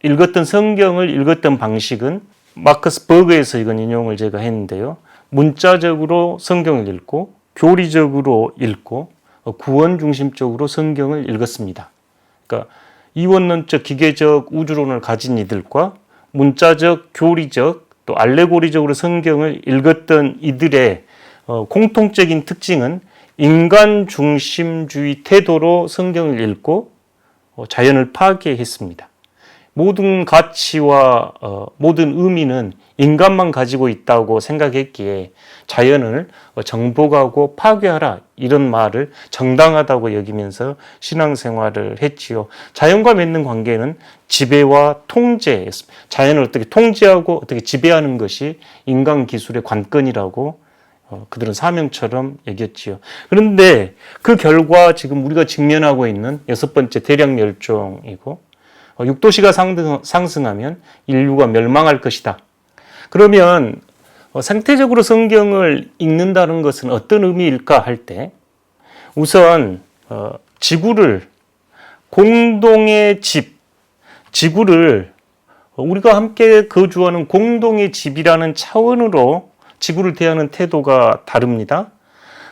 읽었던 성경을 읽었던 방식은 마커스 버그에서 이건 인용을 제가 했는데요. 문자적으로 성경을 읽고 교리적으로 읽고 구원 중심적으로 성경을 읽었습니다. 그러니까 이원론적 기계적 우주론을 가진 이들과 문자적 교리적 또 알레고리적으로 성경을 읽었던 이들의 공통적인 특징은 인간 중심주의 태도로 성경을 읽고 자연을 파괴했습니다. 모든 가치와 모든 의미는 인간만 가지고 있다고 생각했기에 자연을 정복하고 파괴하라 이런 말을 정당하다고 여기면서 신앙생활을 했지요. 자연과 맺는 관계는 지배와 통제였습니다. 자연을 어떻게 통제하고 어떻게 지배하는 것이 인간 기술의 관건이라고 그들은 사명처럼 여겼지요. 그런데 그 결과 지금 우리가 직면하고 있는 6번째 대량 멸종이고 6도씨가 상승하면 인류가 멸망할 것이다. 그러면 생태적으로 성경을 읽는다는 것은 어떤 의미일까 할 때 우선 지구를 공동의 지구를 우리가 함께 거주하는 공동의 집이라는 차원으로 지구를 대하는 태도가 다릅니다.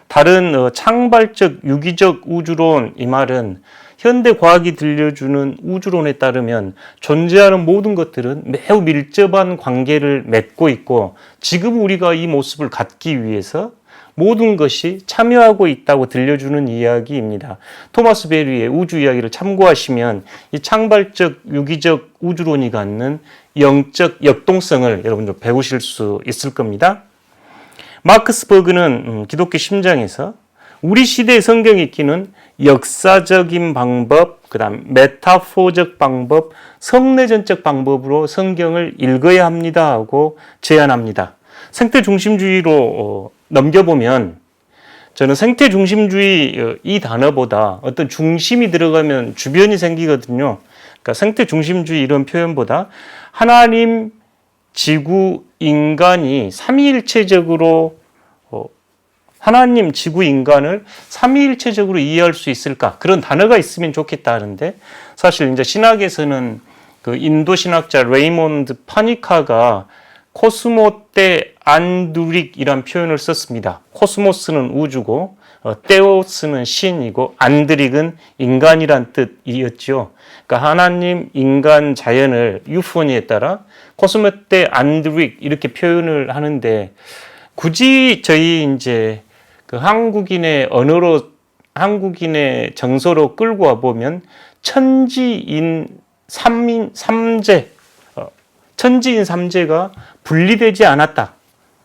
다른 창발적 유기적 우주론 이 말은 현대 과학이 들려주는 우주론에 따르면 존재하는 모든 것들은 매우 밀접한 관계를 맺고 있고 지금 우리가 이 모습을 갖기 위해서 모든 것이 참여하고 있다고 들려주는 이야기입니다. 토마스 베리의 우주 이야기를 참고하시면 이 창발적 유기적 우주론이 갖는 영적 역동성을 여러분들 배우실 수 있을 겁니다. 마크스 버그는 기독교 심장에서 우리 시대의 성경 읽기는 역사적인 방법, 그다음 메타포적 방법, 성내전적 방법으로 성경을 읽어야 합니다 하고 제안합니다. 생태 중심주의로 넘겨보면 저는 생태 중심주의 이 단어보다 어떤 중심이 들어가면 주변이 생기거든요. 그러니까 생태 중심주의 이런 표현보다 하나님, 지구, 인간이 삼위일체적으로 하나님, 지구, 인간을 삼위일체적으로 이해할 수 있을까? 그런 단어가 있으면 좋겠다 하는데 사실 이제 신학에서는 그 인도 신학자 레이몬드 파니카가 코스모 테 안드릭이란 표현을 썼습니다. 코스모스는 우주고 테오스는 신이고 안드릭은 인간이란 뜻이었죠. 그러니까 하나님, 인간, 자연을 유포니에 따라 코스모 테 안드릭 이렇게 표현을 하는데 굳이 저희 이제 그 한국인의 언어로 한국인의 정서로 끌고 와 보면 천지인 삼재 천지인 삼재가 분리되지 않았다.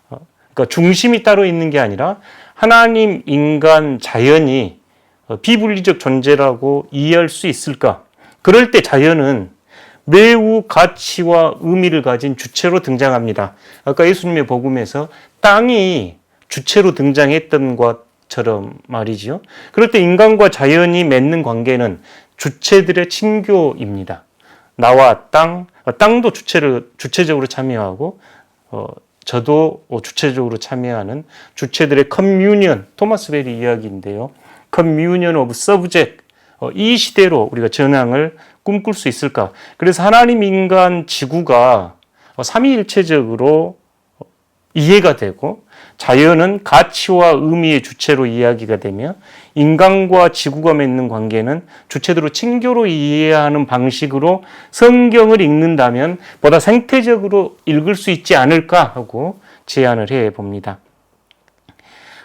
그러니까 중심이 따로 있는 게 아니라 하나님, 인간, 자연이 비분리적 존재라고 이해할 수 있을까? 그럴 때 자연은 매우 가치와 의미를 가진 주체로 등장합니다. 아까 예수님의 복음에서 땅이 주체로 등장했던 것처럼 말이죠. 그럴 때 인간과 자연이 맺는 관계는 주체들의 친교입니다. 나와 땅도 주체적으로 참여하고 저도 주체적으로 참여하는 주체들의 커뮤니언, 토마스 벨이 이야기인데요. 커뮤니언 오브 서브젝트, 이 시대로 우리가 전향을 꿈꿀 수 있을까? 그래서 하나님, 인간, 지구가 삼위일체적으로 이해가 되고 자연은 가치와 의미의 주체로 이야기가 되며 인간과 지구가 맺는 관계는 주체들로 친교로 이해하는 방식으로 성경을 읽는다면 보다 생태적으로 읽을 수 있지 않을까 하고 제안을 해봅니다.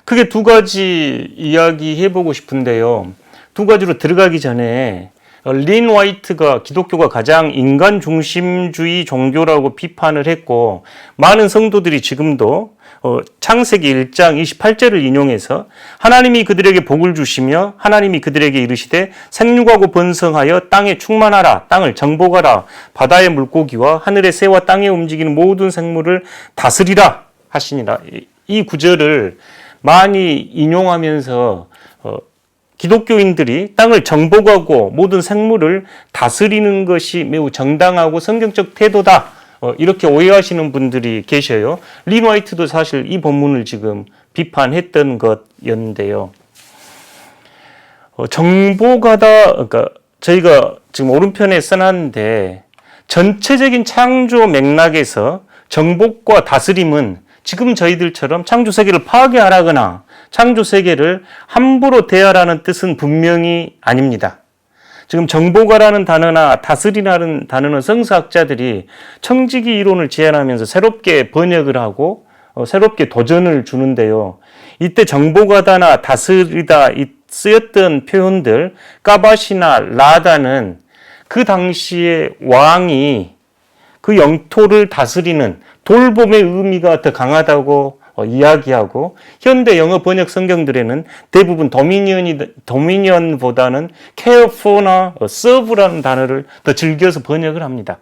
크게 두 가지 이야기해보고 싶은데요. 두 가지로 들어가기 전에 린 화이트가 기독교가 가장 인간 중심주의 종교라고 비판을 했고 많은 성도들이 지금도 창세기 1장 28절을 인용해서 하나님이 그들에게 복을 주시며 하나님이 그들에게 이르시되 생육하고 번성하여 땅에 충만하라, 땅을 정복하라, 바다의 물고기와 하늘의 새와 땅에 움직이는 모든 생물을 다스리라 하시니라. 이 구절을 많이 인용하면서 기독교인들이 땅을 정복하고 모든 생물을 다스리는 것이 매우 정당하고 성경적 태도다. 이렇게 오해하시는 분들이 계셔요. 린 화이트도 사실 이 본문을 지금 비판했던 것이었는데요. 정복하다, 그러니까 저희가 지금 오른편에 써놨는데 전체적인 창조 맥락에서 정복과 다스림은 지금 저희들처럼 창조 세계를 파괴하라거나 창조 세계를 함부로 대하라는 뜻은 분명히 아닙니다. 지금 정복하라는 단어나 다스리라는 단어는 성서학자들이 청지기 이론을 제안하면서 새롭게 번역을 하고 새롭게 도전을 주는데요. 이때 정복하다나 다스리다 쓰였던 표현들 까바시나 라다는 그 당시에 왕이 그 영토를 다스리는 돌봄의 의미가 더 강하다고 이야기하고 현대 영어 번역 성경들에는 대부분 도미니언보다는 care for나 serve라는 단어를 더 즐겨서 번역을 합니다.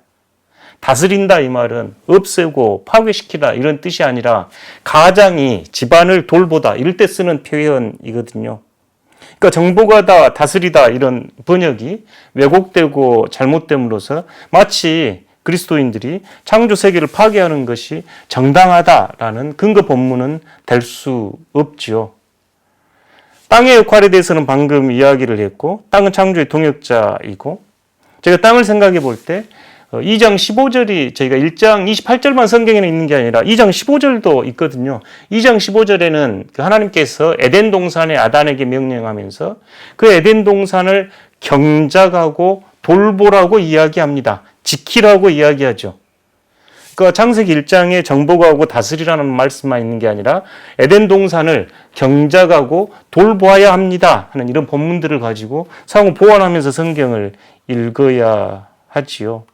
다스린다 이 말은 없애고 파괴시키다 이런 뜻이 아니라 가장이 집안을 돌보다 이럴 때 쓰는 표현이거든요. 그러니까 정복하다, 다스리다 이런 번역이 왜곡되고 잘못됨으로써 마치 그리스도인들이 창조 세계를 파괴하는 것이 정당하다라는 근거 본문은 될 수 없지요. 땅의 역할에 대해서는 방금 이야기를 했고 땅은 창조의 동역자이고 제가 땅을 생각해 볼 때 2장 15절이 저희가 1장 28절만 성경에는 있는 게 아니라 2장 15절도 있거든요. 2장 15절에는 하나님께서 에덴 동산에 아담에게 명령하면서 그 에덴 동산을 경작하고 돌보라고 이야기합니다. 지키라고 이야기하죠. 그러니까 창세기 1장에 정복하고 다스리라는 말씀만 있는 게 아니라 에덴 동산을 경작하고 돌보아야 합니다 하는 이런 본문들을 가지고 상호 보완하면서 성경을 읽어야 하지요.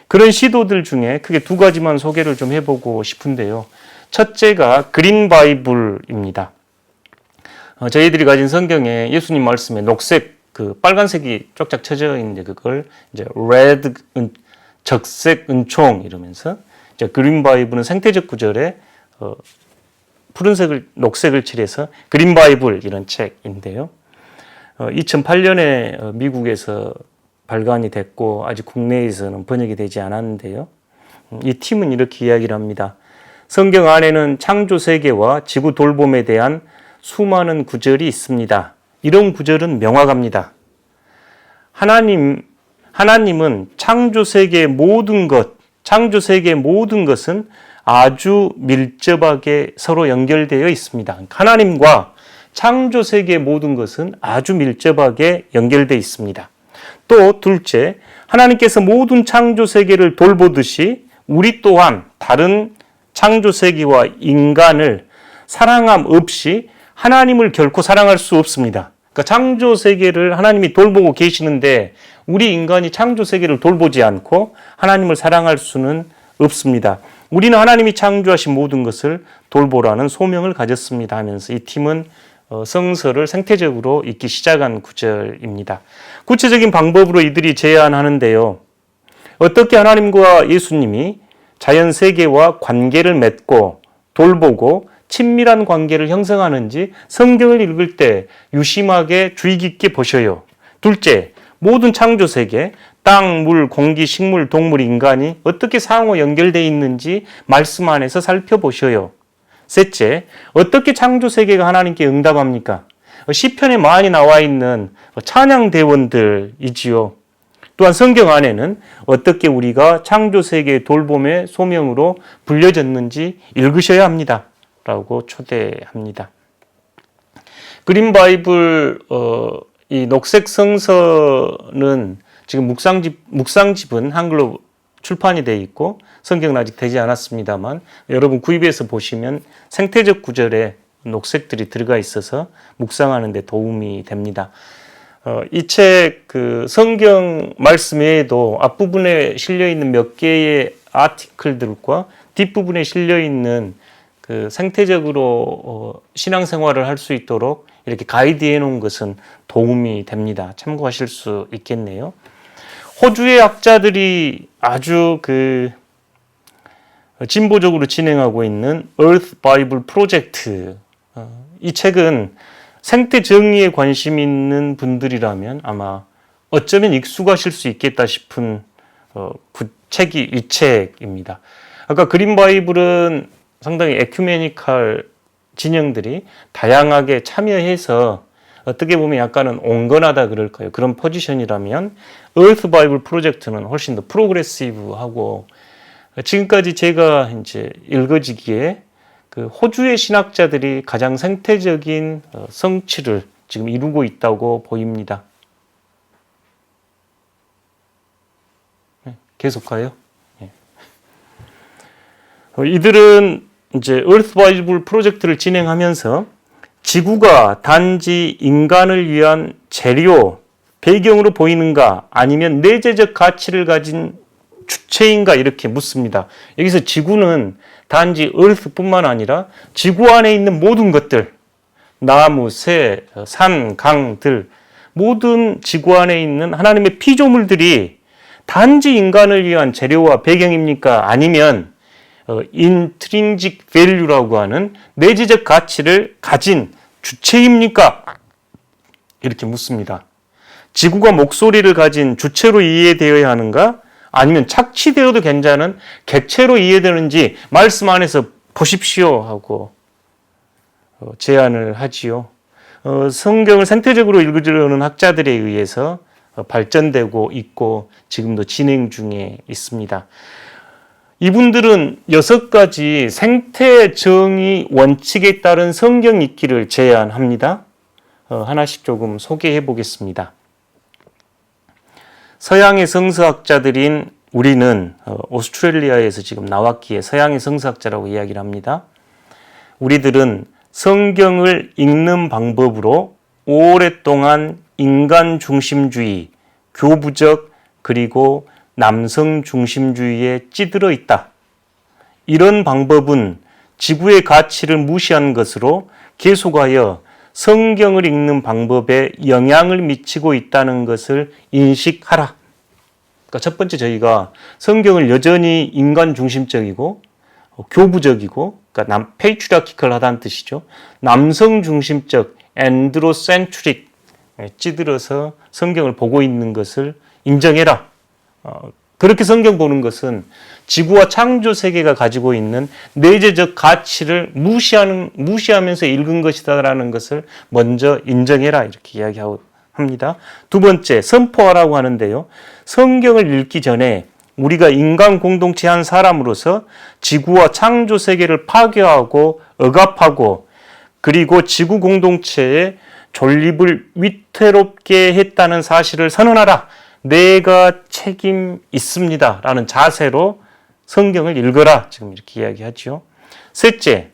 그런 시도들 중에 크게 두 가지만 소개를 좀 해보고 싶은데요. 첫째가 그린 바이블입니다. 저희들이 가진 성경에 예수님 말씀에 녹색 빨간색이 쫙쫙 쳐져 있는데 그걸 이제 레드 적색 은총 이러면서 이제 그린 바이블은 생태적 구절에 녹색을 칠해서 그린 바이블 이런 책인데요. 2008년에 미국에서 발간이 됐고 아직 국내에서는 번역이 되지 않았는데요. 이 팀은 이렇게 이야기를 합니다. 성경 안에는 창조 세계와 지구 돌봄에 대한 수많은 구절이 있습니다. 이런 구절은 명확합니다. 하나님은 창조 세계의 모든 것은 아주 밀접하게 서로 연결되어 있습니다. 하나님과 창조 세계의 모든 것은 아주 밀접하게 연결되어 있습니다. 또 둘째, 하나님께서 모든 창조 세계를 돌보듯이 우리 또한 다른 창조 세계와 인간을 사랑함 없이 하나님을 결코 사랑할 수 없습니다. 그러니까 창조 세계를 하나님이 돌보고 계시는데 우리 인간이 창조 세계를 돌보지 않고 하나님을 사랑할 수는 없습니다. 우리는 하나님이 창조하신 모든 것을 돌보라는 소명을 가졌습니다 하면서 이 팀은 성서를 생태적으로 읽기 시작한 구절입니다. 구체적인 방법으로 이들이 제안하는데요. 어떻게 하나님과 예수님이 자연 세계와 관계를 맺고 돌보고 친밀한 관계를 형성하는지 성경을 읽을 때 유심하게 주의 깊게 보셔요. 둘째, 모든 창조 세계, 땅, 물, 공기, 식물, 동물, 인간이 어떻게 상호 연결되어 있는지 말씀 안에서 살펴보셔요. 셋째, 어떻게 창조 세계가 하나님께 응답합니까? 시편에 많이 나와 있는 찬양 대원들이지요. 또한 성경 안에는 어떻게 우리가 창조 세계의 돌봄의 소명으로 불려졌는지 읽으셔야 합니다. 라고 초대합니다. 그린 바이블 이 녹색 성서는 지금 묵상집은 한글로 출판이 되어 있고 성경은 아직 되지 않았습니다만 여러분 구입해서 보시면 생태적 구절에 녹색들이 들어가 있어서 묵상하는 데 도움이 됩니다. 이 책 성경 말씀 외에도 앞부분에 실려 있는 몇 개의 아티클들과 뒷부분에 실려 있는 생태적으로 신앙생활을 할 수 있도록 이렇게 가이드해 놓은 것은 도움이 됩니다. 참고하실 수 있겠네요. 호주의 학자들이 아주 진보적으로 진행하고 있는 Earth Bible 프로젝트. 이 책은 생태 정의에 관심 있는 분들이라면 아마 어쩌면 익숙하실 수 있겠다 싶은 책이 이 책입니다. 아까 그린 바이블은 상당히 에큐메니컬 진영들이 다양하게 참여해서 어떻게 보면 약간은 온건하다 그럴까요? 그런 포지션이라면 Earth Bible 프로젝트는 훨씬 더 프로그레시브하고 지금까지 제가 이제 읽어지기에 호주의 신학자들이 가장 생태적인 성취를 지금 이루고 있다고 보입니다. 계속 가요. 이들은 이제 Earth Bible 프로젝트를 진행하면서 지구가 단지 인간을 위한 재료, 배경으로 보이는가 아니면 내재적 가치를 가진 주체인가 이렇게 묻습니다. 여기서 지구는 단지 Earth뿐만 아니라 지구 안에 있는 모든 것들, 나무, 새, 산, 강들, 모든 지구 안에 있는 하나님의 피조물들이 단지 인간을 위한 재료와 배경입니까? 아니면 intrinsic value라고 하는 내재적 가치를 가진 주체입니까? 이렇게 묻습니다. 지구가 목소리를 가진 주체로 이해되어야 하는가? 아니면 착취되어도 괜찮은 객체로 이해되는지 말씀 안에서 보십시오 하고 제안을 하지요. 성경을 생태적으로 읽으려는 학자들에 의해서 발전되고 있고 지금도 진행 중에 있습니다. 이분들은 6가지 생태 정의 원칙에 따른 성경 읽기를 제안합니다. 하나씩 조금 소개해 보겠습니다. 서양의 성서학자들인 우리는 오스트레일리아에서 지금 나왔기에 서양의 성서학자라고 이야기를 합니다. 우리들은 성경을 읽는 방법으로 오랫동안 인간 중심주의, 교부적 그리고 남성 중심주의에 찌들어 있다. 이런 방법은 지구의 가치를 무시한 것으로 계속하여 성경을 읽는 방법에 영향을 미치고 있다는 것을 인식하라. 그러니까 첫 번째 저희가 성경을 여전히 인간 중심적이고 교부적이고 그러니까 페이트리아키컬하다는 뜻이죠. 남성 중심적 엔드로센트릭 찌들어서 성경을 보고 있는 것을 인정해라. 그렇게 성경 보는 것은 지구와 창조 세계가 가지고 있는 내재적 가치를 무시하면서 읽은 것이다라는 것을 먼저 인정해라 이렇게 이야기하고 합니다. 두 번째, 선포하라고 하는데요. 성경을 읽기 전에 우리가 인간 공동체 한 사람으로서 지구와 창조 세계를 파괴하고 억압하고 그리고 지구 공동체의 존립을 위태롭게 했다는 사실을 선언하라. 내가 책임 있습니다. 라는 자세로 성경을 읽어라. 지금 이렇게 이야기하죠. 셋째,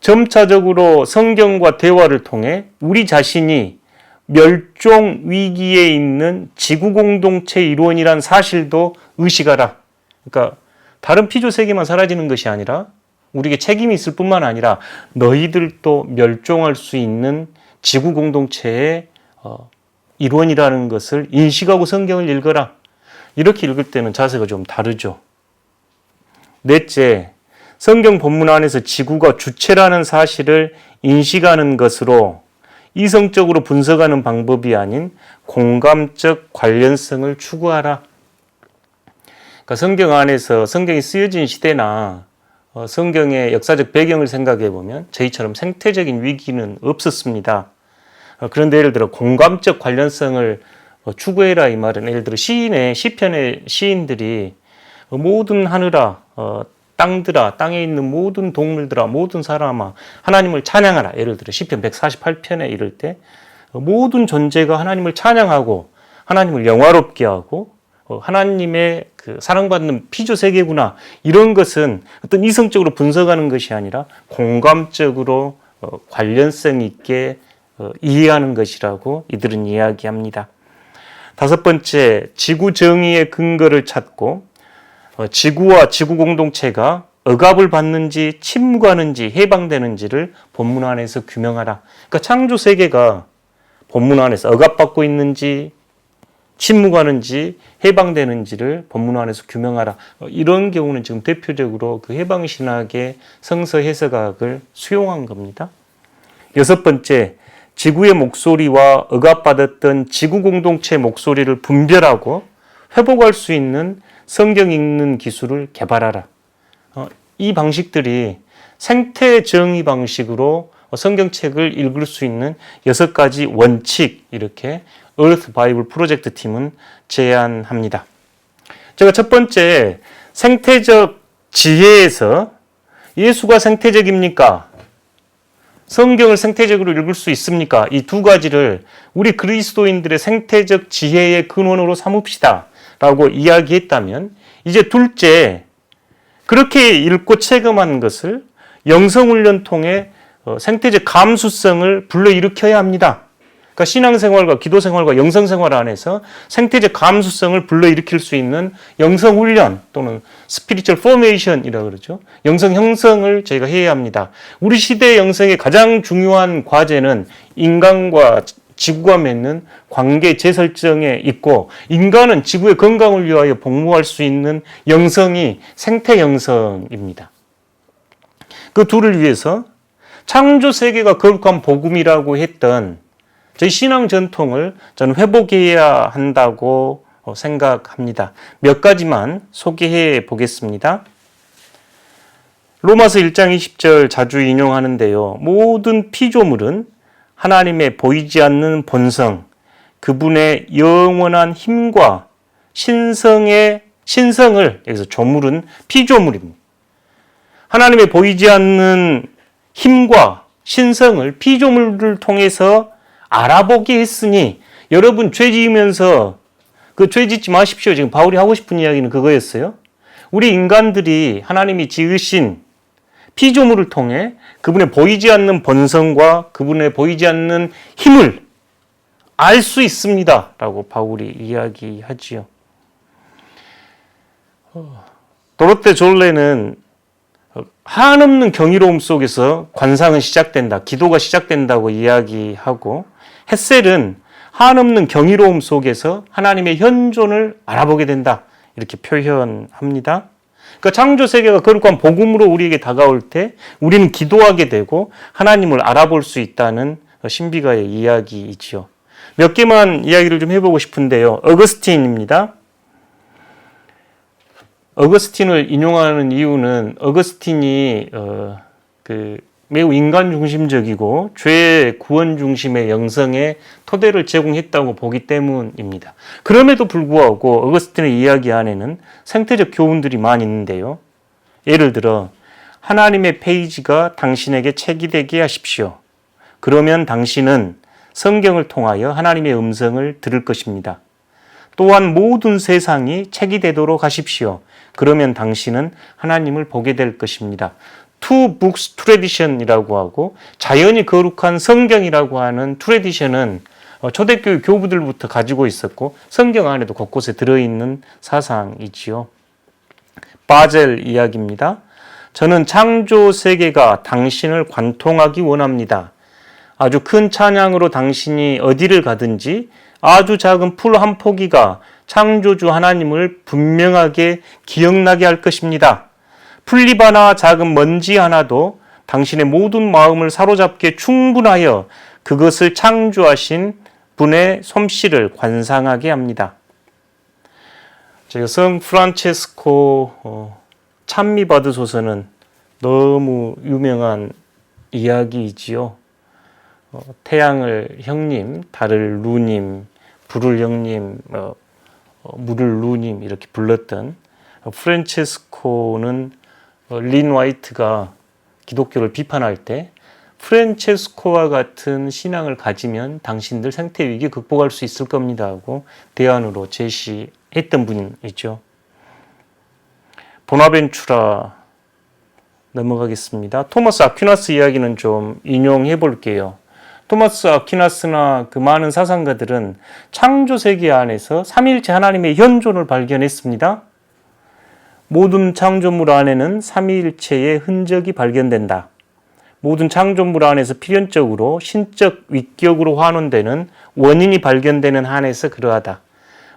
점차적으로 성경과 대화를 통해 우리 자신이 멸종 위기에 있는 지구 공동체 일원이란 사실도 의식하라. 그러니까 다른 피조 세계만 사라지는 것이 아니라 우리에게 책임이 있을 뿐만 아니라 너희들도 멸종할 수 있는 지구 공동체의 일원이라는 것을 인식하고 성경을 읽어라. 이렇게 읽을 때는 자세가 좀 다르죠. 넷째, 성경 본문 안에서 지구가 주체라는 사실을 인식하는 것으로 이성적으로 분석하는 방법이 아닌 공감적 관련성을 추구하라. 그러니까 성경 안에서 성경이 쓰여진 시대나 성경의 역사적 배경을 생각해 보면 저희처럼 생태적인 위기는 없었습니다. 그런데 예를 들어 공감적 관련성을 추구해라 이 말은 예를 들어 시편의 시인들이 모든 하늘아, 땅들아, 땅에 있는 모든 동물들아, 모든 사람아 하나님을 찬양하라. 예를 들어 시편 148편에 이럴 때 모든 존재가 하나님을 찬양하고 하나님을 영화롭게 하고 하나님의 그 사랑받는 피조 세계구나. 이런 것은 어떤 이성적으로 분석하는 것이 아니라 공감적으로 관련성 있게 이해하는 것이라고 이들은 이야기합니다. 다섯 번째, 지구 정의의 근거를 찾고 지구와 지구 공동체가 억압을 받는지 침묵하는지 해방되는지를 본문 안에서 규명하라. 그러니까 창조 세계가 본문 안에서 억압받고 있는지 침묵하는지 해방되는지를 본문 안에서 규명하라. 이런 경우는 지금 대표적으로 그 해방신학의 성서 해석학을 수용한 겁니다. 여섯 번째, 지구의 목소리와 억압받았던 지구 공동체 목소리를 분별하고 회복할 수 있는 성경 읽는 기술을 개발하라. 이 방식들이 생태 정의 방식으로 성경책을 읽을 수 있는 6가지 원칙 이렇게 Earth Bible 프로젝트 팀은 제안합니다. 제가 첫 번째 생태적 지혜에서 예수가 생태적입니까? 성경을 생태적으로 읽을 수 있습니까? 이 두 가지를 우리 그리스도인들의 생태적 지혜의 근원으로 삼읍시다 라고 이야기했다면 이제 둘째, 그렇게 읽고 체험한 것을 영성훈련 통해 생태적 감수성을 불러일으켜야 합니다. 그러니까 신앙생활과 기도생활과 영성생활 안에서 생태적 감수성을 불러일으킬 수 있는 영성훈련 또는 스피리추얼 포메이션이라고 그러죠. 영성 형성을 저희가 해야 합니다. 우리 시대의 영성의 가장 중요한 과제는 인간과 지구가 맺는 관계 재설정에 있고 인간은 지구의 건강을 위하여 복무할 수 있는 영성이 생태 영성입니다. 그 둘을 위해서 창조 세계가 거룩한 복음이라고 했던 저희 신앙 전통을 저는 회복해야 한다고 생각합니다. 몇 가지만 소개해 보겠습니다. 로마서 1장 20절 자주 인용하는데요. 모든 피조물은 하나님의 보이지 않는 본성, 그분의 영원한 힘과 신성을, 여기서 조물은 피조물입니다. 하나님의 보이지 않는 힘과 신성을 피조물을 통해서 알아보게 했으니 여러분 죄 지으면서 그 죄 짓지 마십시오. 지금 바울이 하고 싶은 이야기는 그거였어요. 우리 인간들이 하나님이 지으신 피조물을 통해 그분의 보이지 않는 본성과 그분의 보이지 않는 힘을 알 수 있습니다. 라고 바울이 이야기하지요. 도로테 졸레는 한없는 경이로움 속에서 관상은 시작된다. 기도가 시작된다고 이야기하고 햇셀은 한없는 경이로움 속에서 하나님의 현존을 알아보게 된다. 이렇게 표현합니다. 그러니까 창조 세계가 거룩한 복음으로 우리에게 다가올 때 우리는 기도하게 되고 하나님을 알아볼 수 있다는 신비가의 이야기이지요. 몇 개만 이야기를 좀 해보고 싶은데요. 어거스틴입니다. 어거스틴을 인용하는 이유는 어거스틴이 매우 인간 중심적이고 죄 구원 중심의 영성에 토대를 제공했다고 보기 때문입니다. 그럼에도 불구하고 어거스틴의 이야기 안에는 생태적 교훈들이 많이 있는데요. 예를 들어 하나님의 페이지가 당신에게 책이 되게 하십시오. 그러면 당신은 성경을 통하여 하나님의 음성을 들을 것입니다. 또한 모든 세상이 책이 되도록 하십시오. 그러면 당신은 하나님을 보게 될 것입니다. Two Books Tradition이라고 하고 자연이 거룩한 성경이라고 하는 트레디션은 초대교회 교부들부터 가지고 있었고 성경 안에도 곳곳에 들어있는 사상이지요. 바젤 이야기입니다. 저는 창조 세계가 당신을 관통하기 원합니다. 아주 큰 찬양으로 당신이 어디를 가든지 아주 작은 풀 한 포기가 창조주 하나님을 분명하게 기억나게 할 것입니다. 풀잎 하나, 작은 먼지 하나도 당신의 모든 마음을 사로잡기에 충분하여 그것을 창조하신 분의 솜씨를 관상하게 합니다. 제가 성 프란체스코 찬미 받으소서는 너무 유명한 이야기이지요. 태양을 형님, 달을 루님, 불을 형님, 물을 루님 이렇게 불렀던 프란체스코는 린 화이트가 기독교를 비판할 때 프란체스코와 같은 신앙을 가지면 당신들 생태 위기 극복할 수 있을 겁니다 하고 대안으로 제시했던 분이죠. 보나벤투라 넘어가겠습니다. 토마스 아퀴나스 이야기는 좀 인용해 볼게요. 토마스 아퀴나스나 그 많은 사상가들은 창조 세계 안에서 삼위일체 하나님의 현존을 발견했습니다. 모든 창조물 안에는 삼위일체의 흔적이 발견된다. 모든 창조물 안에서 필연적으로 신적 위격으로 환원되는 원인이 발견되는 한에서 그러하다.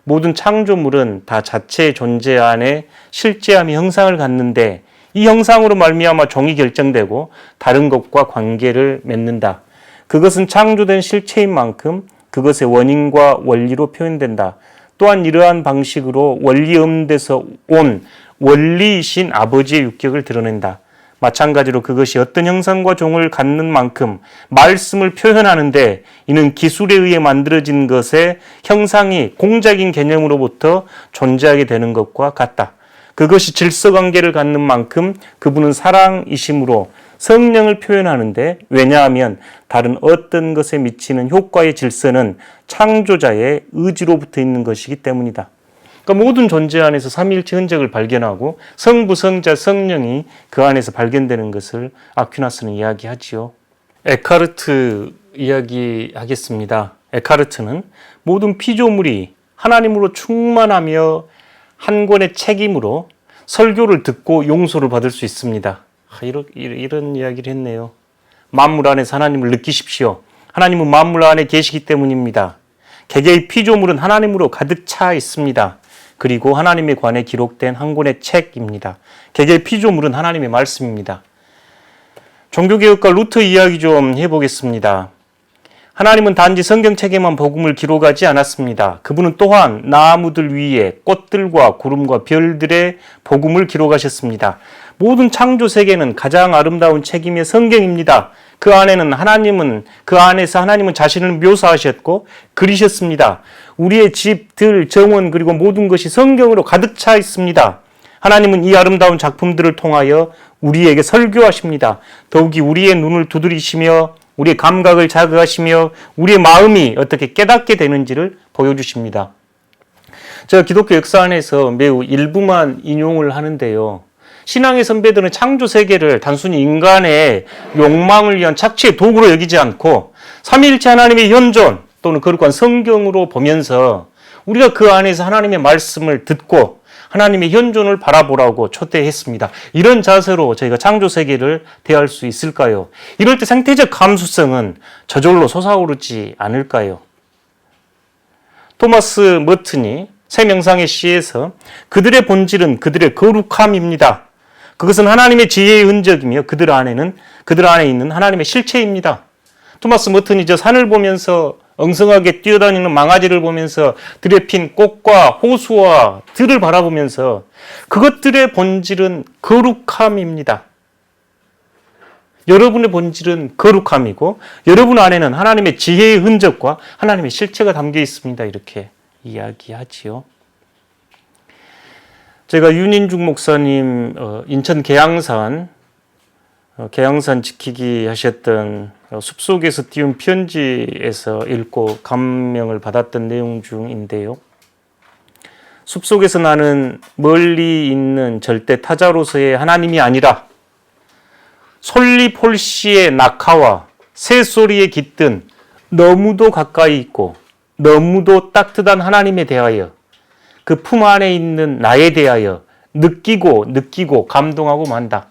모든 창조물은 다 자체의 존재 안에 실제함이 형상을 갖는데 이 형상으로 말미암아 종이 결정되고 다른 것과 관계를 맺는다. 그것은 창조된 실체인 만큼 그것의 원인과 원리로 표현된다. 또한 이러한 방식으로 원리 없는 데서 온 원리이신 아버지의 육격을 드러낸다. 마찬가지로 그것이 어떤 형상과 종을 갖는 만큼 말씀을 표현하는데 이는 기술에 의해 만들어진 것의 형상이 공작인 개념으로부터 존재하게 되는 것과 같다. 그것이 질서관계를 갖는 만큼 그분은 사랑이심으로 성령을 표현하는데 왜냐하면 다른 어떤 것에 미치는 효과의 질서는 창조자의 의지로부터 있는 것이기 때문이다. 그러니까 모든 존재 안에서 삼위일체 흔적을 발견하고 성부, 성자, 성령이 그 안에서 발견되는 것을 아퀴나스는 이야기하지요. 에카르트 이야기하겠습니다. 에카르트는 모든 피조물이 하나님으로 충만하며 한 권의 책임으로 설교를 듣고 용서를 받을 수 있습니다. 이런 이야기를 했네요. 만물 안에서 하나님을 느끼십시오. 하나님은 만물 안에 계시기 때문입니다. 개개의 피조물은 하나님으로 가득 차 있습니다. 그리고 하나님에 관해 기록된 한 권의 책입니다. 개개의 피조물은 하나님의 말씀입니다. 종교개혁가 루터 이야기 좀 해보겠습니다. 하나님은 단지 성경책에만 복음을 기록하지 않았습니다. 그분은 또한 나무들 위에 꽃들과 구름과 별들의 복음을 기록하셨습니다. 모든 창조 세계는 가장 아름다운 책임의 성경입니다. 그 안에서 하나님은 자신을 묘사하셨고 그리셨습니다. 우리의 집, 들, 정원 그리고 모든 것이 성경으로 가득 차 있습니다. 하나님은 이 아름다운 작품들을 통하여 우리에게 설교하십니다. 더욱이 우리의 눈을 두드리시며 우리의 감각을 자극하시며 우리의 마음이 어떻게 깨닫게 되는지를 보여주십니다. 제가 기독교 역사 안에서 매우 일부만 인용을 하는데요. 신앙의 선배들은 창조 세계를 단순히 인간의 욕망을 위한 착취의 도구로 여기지 않고 삼위일체 하나님의 현존 또는 거룩한 성경으로 보면서 우리가 그 안에서 하나님의 말씀을 듣고 하나님의 현존을 바라보라고 초대했습니다. 이런 자세로 저희가 창조 세계를 대할 수 있을까요? 이럴 때 생태적 감수성은 저절로 솟아오르지 않을까요? 토마스 머튼이 새 명상의 시에서 그들의 본질은 그들의 거룩함입니다. 그것은 하나님의 지혜의 흔적이며 그들 안에 있는 하나님의 실체입니다. 토마스 머튼이 저 산을 보면서 엉성하게 뛰어다니는 망아지를 보면서 들에 핀 꽃과 호수와 들을 바라보면서 그것들의 본질은 거룩함입니다. 여러분의 본질은 거룩함이고 여러분 안에는 하나님의 지혜의 흔적과 하나님의 실체가 담겨 있습니다. 이렇게 이야기하지요. 제가 윤인중 목사님 인천 계양산 지키기 하셨던 숲속에서 띄운 편지에서 읽고 감명을 받았던 내용 중인데요. 숲속에서 나는 멀리 있는 절대 타자로서의 하나님이 아니라 솔리폴시의 낙하와 새소리에 깃든 너무도 가까이 있고 너무도 따뜻한 하나님에 대하여 그 품 안에 있는 나에 대하여 느끼고 감동하고 만다.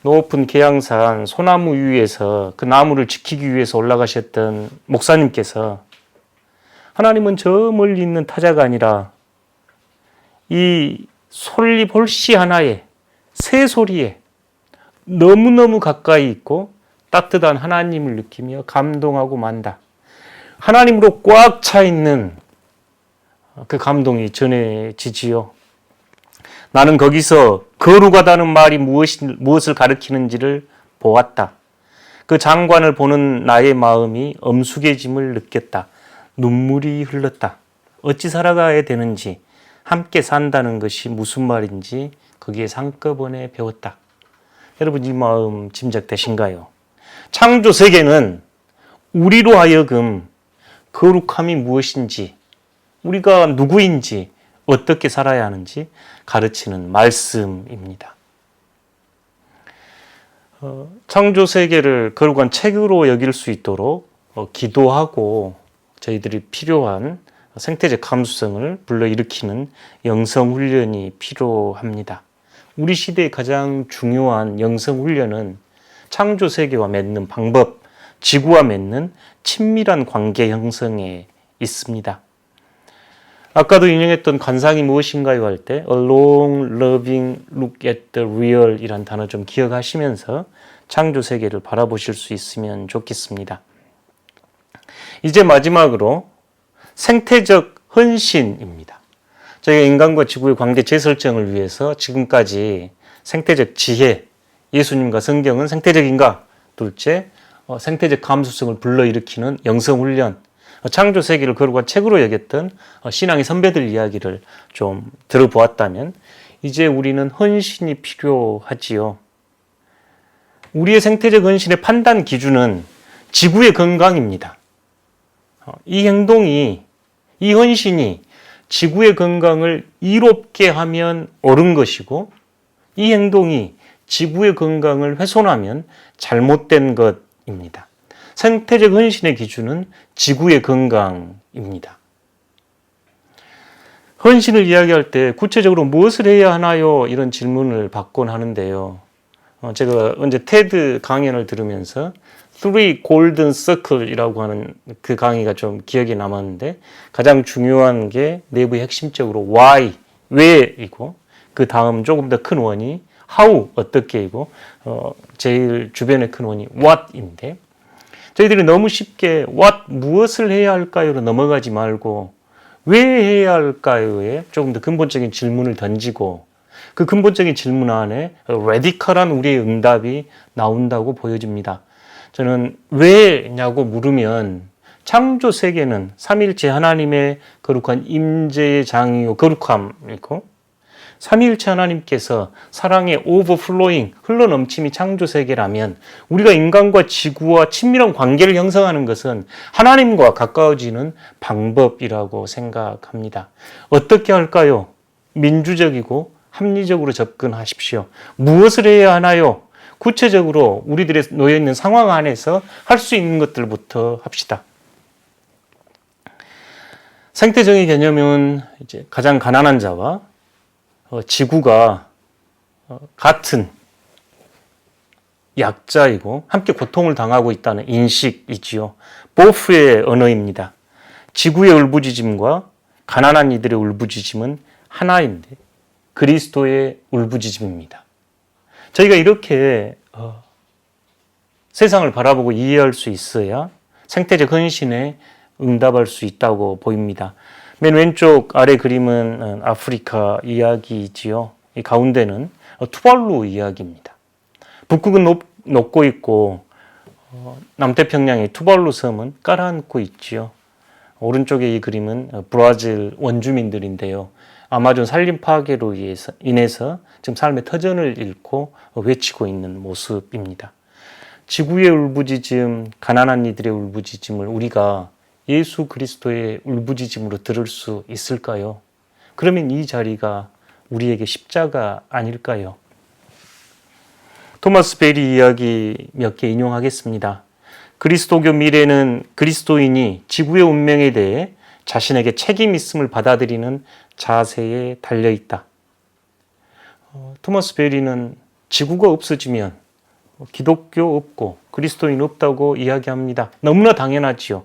높은 계양산 소나무 위에서 그 나무를 지키기 위해서 올라가셨던 목사님께서 하나님은 저 멀리 있는 타자가 아니라 이 솔리폴시 하나에 새소리에 너무너무 가까이 있고 따뜻한 하나님을 느끼며 감동하고 만다. 하나님으로 꽉 차 있는 그 감동이 전해지지요. 나는 거기서 거룩하다는 말이 무엇을 가리키는지를 보았다. 그 장관을 보는 나의 마음이 엄숙해짐을 느꼈다. 눈물이 흘렀다. 어찌 살아가야 되는지, 함께 산다는 것이 무슨 말인지 거기에서 한꺼번에 배웠다. 여러분 이 마음 짐작되신가요? 창조 세계는 우리로 하여금 거룩함이 무엇인지, 우리가 누구인지, 어떻게 살아야 하는지 가르치는 말씀입니다. 창조 세계를 거룩한 책으로 여길 수 있도록 기도하고 저희들이 필요한 생태적 감수성을 불러일으키는 영성훈련이 필요합니다. 우리 시대의 가장 중요한 영성훈련은 창조 세계와 맺는 방법, 지구와 맺는 친밀한 관계 형성에 있습니다. 아까도 인용했던 관상이 무엇인가요 할 때 A long loving look at the real 이란 단어 좀 기억하시면서 창조 세계를 바라보실 수 있으면 좋겠습니다. 이제 마지막으로 생태적 헌신입니다. 저희가 인간과 지구의 관계 재설정을 위해서 지금까지 생태적 지혜, 예수님과 성경은 생태적인가? 둘째, 생태적 감수성을 불러일으키는 영성훈련, 창조 세계를 거룩한 책으로 여겼던 신앙의 선배들 이야기를 좀 들어보았다면 이제 우리는 헌신이 필요하지요. 우리의 생태적 헌신의 판단 기준은 지구의 건강입니다. 이 헌신이 지구의 건강을 이롭게 하면 옳은 것이고 이 행동이 지구의 건강을 훼손하면 잘못된 것입니다. 생태적 헌신의 기준은 지구의 건강입니다. 헌신을 이야기할 때 구체적으로 무엇을 해야 하나요? 이런 질문을 받곤 하는데요. 제가 언제 테드 강연을 들으면서 Three Golden Circle이라고 하는 그 강의가 좀 기억에 남았는데 가장 중요한 게 내부의 핵심적으로 why, 왜이고 그 다음 조금 더 큰 원이 how, 어떻게이고 제일 주변에 큰 원이 what인데 저희들이 너무 쉽게 무엇을 해야 할까요로 넘어가지 말고 왜 해야 할까요에 조금 더 근본적인 질문을 던지고 그 근본적인 질문 안에 레디컬한 우리의 응답이 나온다고 보여집니다. 저는 왜냐고 물으면 창조 세계는 삼위일체 하나님의 거룩한 임재의 장이요 거룩함이고 삼위일체 하나님께서 사랑의 오버플로잉, 흘러넘침이 창조 세계라면 우리가 인간과 지구와 친밀한 관계를 형성하는 것은 하나님과 가까워지는 방법이라고 생각합니다. 어떻게 할까요? 민주적이고 합리적으로 접근하십시오. 무엇을 해야 하나요? 구체적으로 우리들의 놓여있는 상황 안에서 할 수 있는 것들부터 합시다. 생태정의 개념은 이제 가장 가난한 자와 지구가 같은 약자이고 함께 고통을 당하고 있다는 인식이지요. 보프의 언어입니다. 지구의 울부짖음과 가난한 이들의 울부짖음은 하나인데 그리스도의 울부짖음입니다. 저희가 이렇게 세상을 바라보고 이해할 수 있어야 생태적 헌신에 응답할 수 있다고 보입니다. 맨 왼쪽 아래 그림은 아프리카 이야기지요. 이 가운데는 투발루 이야기입니다. 북극은 녹고 있고 남태평양의 투발루 섬은 깔아앉고 있지요. 오른쪽에 이 그림은 브라질 원주민들인데요. 아마존 산림 파괴로 인해서 지금 삶의 터전을 잃고 외치고 있는 모습입니다. 지구의 울부짖음, 가난한 이들의 울부짖음을 우리가 예수 그리스도의 울부짖음으로 들을 수 있을까요? 그러면 이 자리가 우리에게 십자가 아닐까요? 토마스 베리 이야기 몇 개 인용하겠습니다. 그리스도교 미래는 그리스도인이 지구의 운명에 대해 자신에게 책임 있음을 받아들이는 자세에 달려있다. 토마스 베리는 지구가 없어지면 기독교 없고 그리스도인 없다고 이야기합니다. 너무나 당연하지요.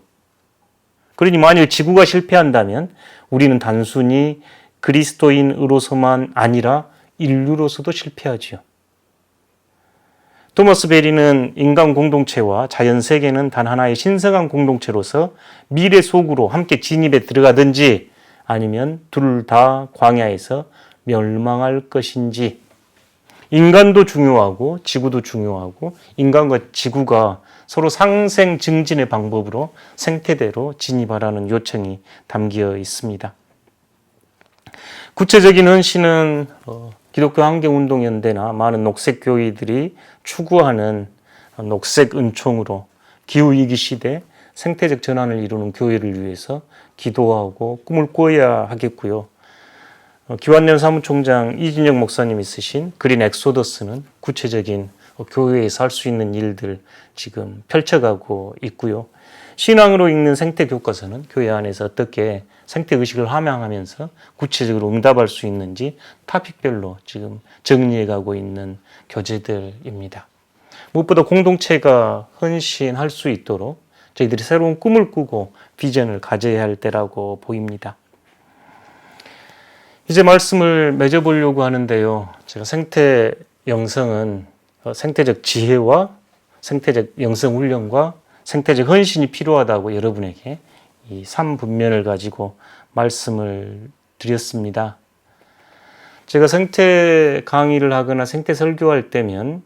그러니 만일 지구가 실패한다면 우리는 단순히 그리스도인으로서만 아니라 인류로서도 실패하지요. 토마스 베리는 인간 공동체와 자연 세계는 단 하나의 신성한 공동체로서 미래 속으로 함께 진입에 들어가든지 아니면 둘 다 광야에서 멸망할 것인지, 인간도 중요하고 지구도 중요하고 인간과 지구가 서로 상생 증진의 방법으로 생태대로 진입하라는 요청이 담겨 있습니다. 구체적인 헌신은 기독교 환경운동연대나 많은 녹색교회들이 추구하는 녹색 은총으로 기후위기 시대 생태적 전환을 이루는 교회를 위해서 기도하고 꿈을 꿔야 하겠고요. 기완년 사무총장 이진영 목사님이 쓰신 그린 엑소더스는 구체적인 교회에서 할 수 있는 일들 지금 펼쳐가고 있고요. 신앙으로 읽는 생태 교과서는 교회 안에서 어떻게 생태 의식을 함양하면서 구체적으로 응답할 수 있는지 토픽별로 지금 정리해가고 있는 교재들입니다. 무엇보다 공동체가 헌신할 수 있도록 저희들이 새로운 꿈을 꾸고 비전을 가져야 할 때라고 보입니다. 이제 말씀을 맺어보려고 하는데요. 제가 생태 영성은 생태적 지혜와 생태적 영성 훈련과 생태적 헌신이 필요하다고 여러분에게 이 3분면을 가지고 말씀을 드렸습니다. 제가 생태 강의를 하거나 생태 설교할 때면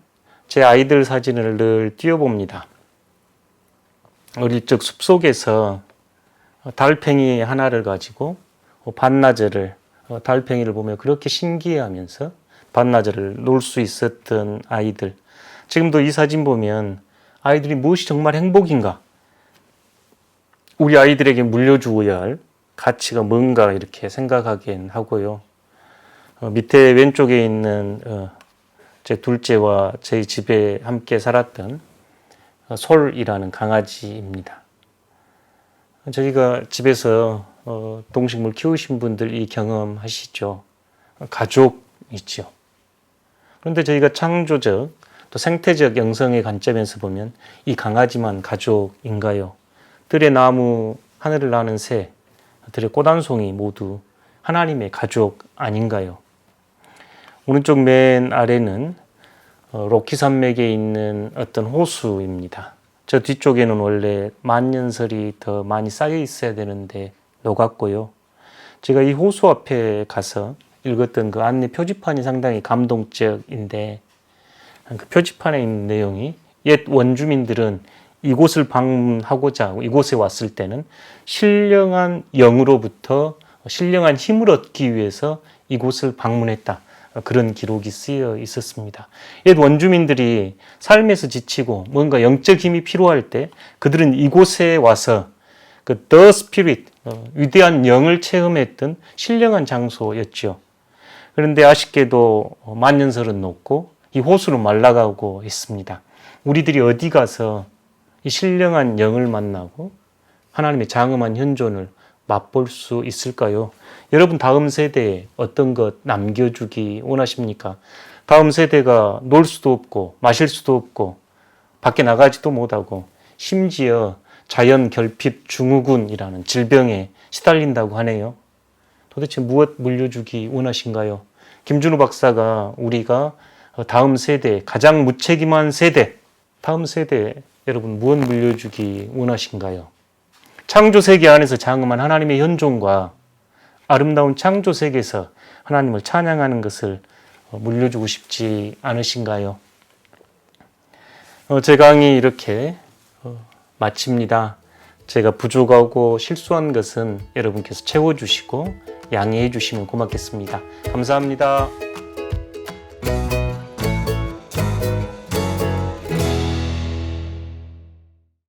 제 아이들 사진을 늘 띄워봅니다. 어릴 적 숲속에서 달팽이 하나를 가지고 반나절을 달팽이를 보며 그렇게 신기해하면서 반나절을 놀 수 있었던 아이들. 지금도 이 사진 보면 아이들이 무엇이 정말 행복인가? 우리 아이들에게 물려주어야 할 가치가 뭔가 이렇게 생각하긴 하고요. 밑에 왼쪽에 있는 제 둘째와 저희 집에 함께 살았던 솔이라는 강아지입니다. 저희가 집에서 동식물 키우신 분들 이 경험하시죠? 가족이죠. 그런데 저희가 창조적 또 생태적 영성의 관점에서 보면 이 강아지만 가족인가요? 들의 나무, 하늘을 나는 새, 들의 꽃 한 송이 모두 하나님의 가족 아닌가요? 오른쪽 맨 아래는 로키 산맥에 있는 어떤 호수입니다. 저 뒤쪽에는 원래 만년설이 더 많이 쌓여 있어야 되는데 녹았고요. 제가 이 호수 앞에 가서 읽었던 그 안내 표지판이 상당히 감동적인데 그 표지판에 있는 내용이 옛 원주민들은 이곳을 방문하고자 하고 이곳에 왔을 때는 신령한 영으로부터 신령한 힘을 얻기 위해서 이곳을 방문했다. 그런 기록이 쓰여 있었습니다. 옛 원주민들이 삶에서 지치고 뭔가 영적 힘이 필요할 때 그들은 이곳에 와서 그 The Spirit, 위대한 영을 체험했던 신령한 장소였죠. 그런데 아쉽게도 만년설은 녹고 이 호수는 말라가고 있습니다. 우리들이 어디 가서 이 신령한 영을 만나고 하나님의 장엄한 현존을 맛볼 수 있을까요? 여러분 다음 세대에 어떤 것 남겨주기 원하십니까? 다음 세대가 놀 수도 없고 마실 수도 없고 밖에 나가지도 못하고 심지어 자연 결핍 증후군이라는 질병에 시달린다고 하네요. 도대체 무엇 물려주기 원하신가요? 김준호 박사가 우리가 다음 세대, 가장 무책임한 세대, 다음 세대 여러분 무엇 물려주기 원하신가요? 창조 세계 안에서 장엄한 하나님의 현존과 아름다운 창조 세계에서 하나님을 찬양하는 것을 물려주고 싶지 않으신가요? 제 강의 이렇게 마칩니다. 제가 부족하고 실수한 것은 여러분께서 채워주시고 양해해 주시면 고맙겠습니다. 감사합니다.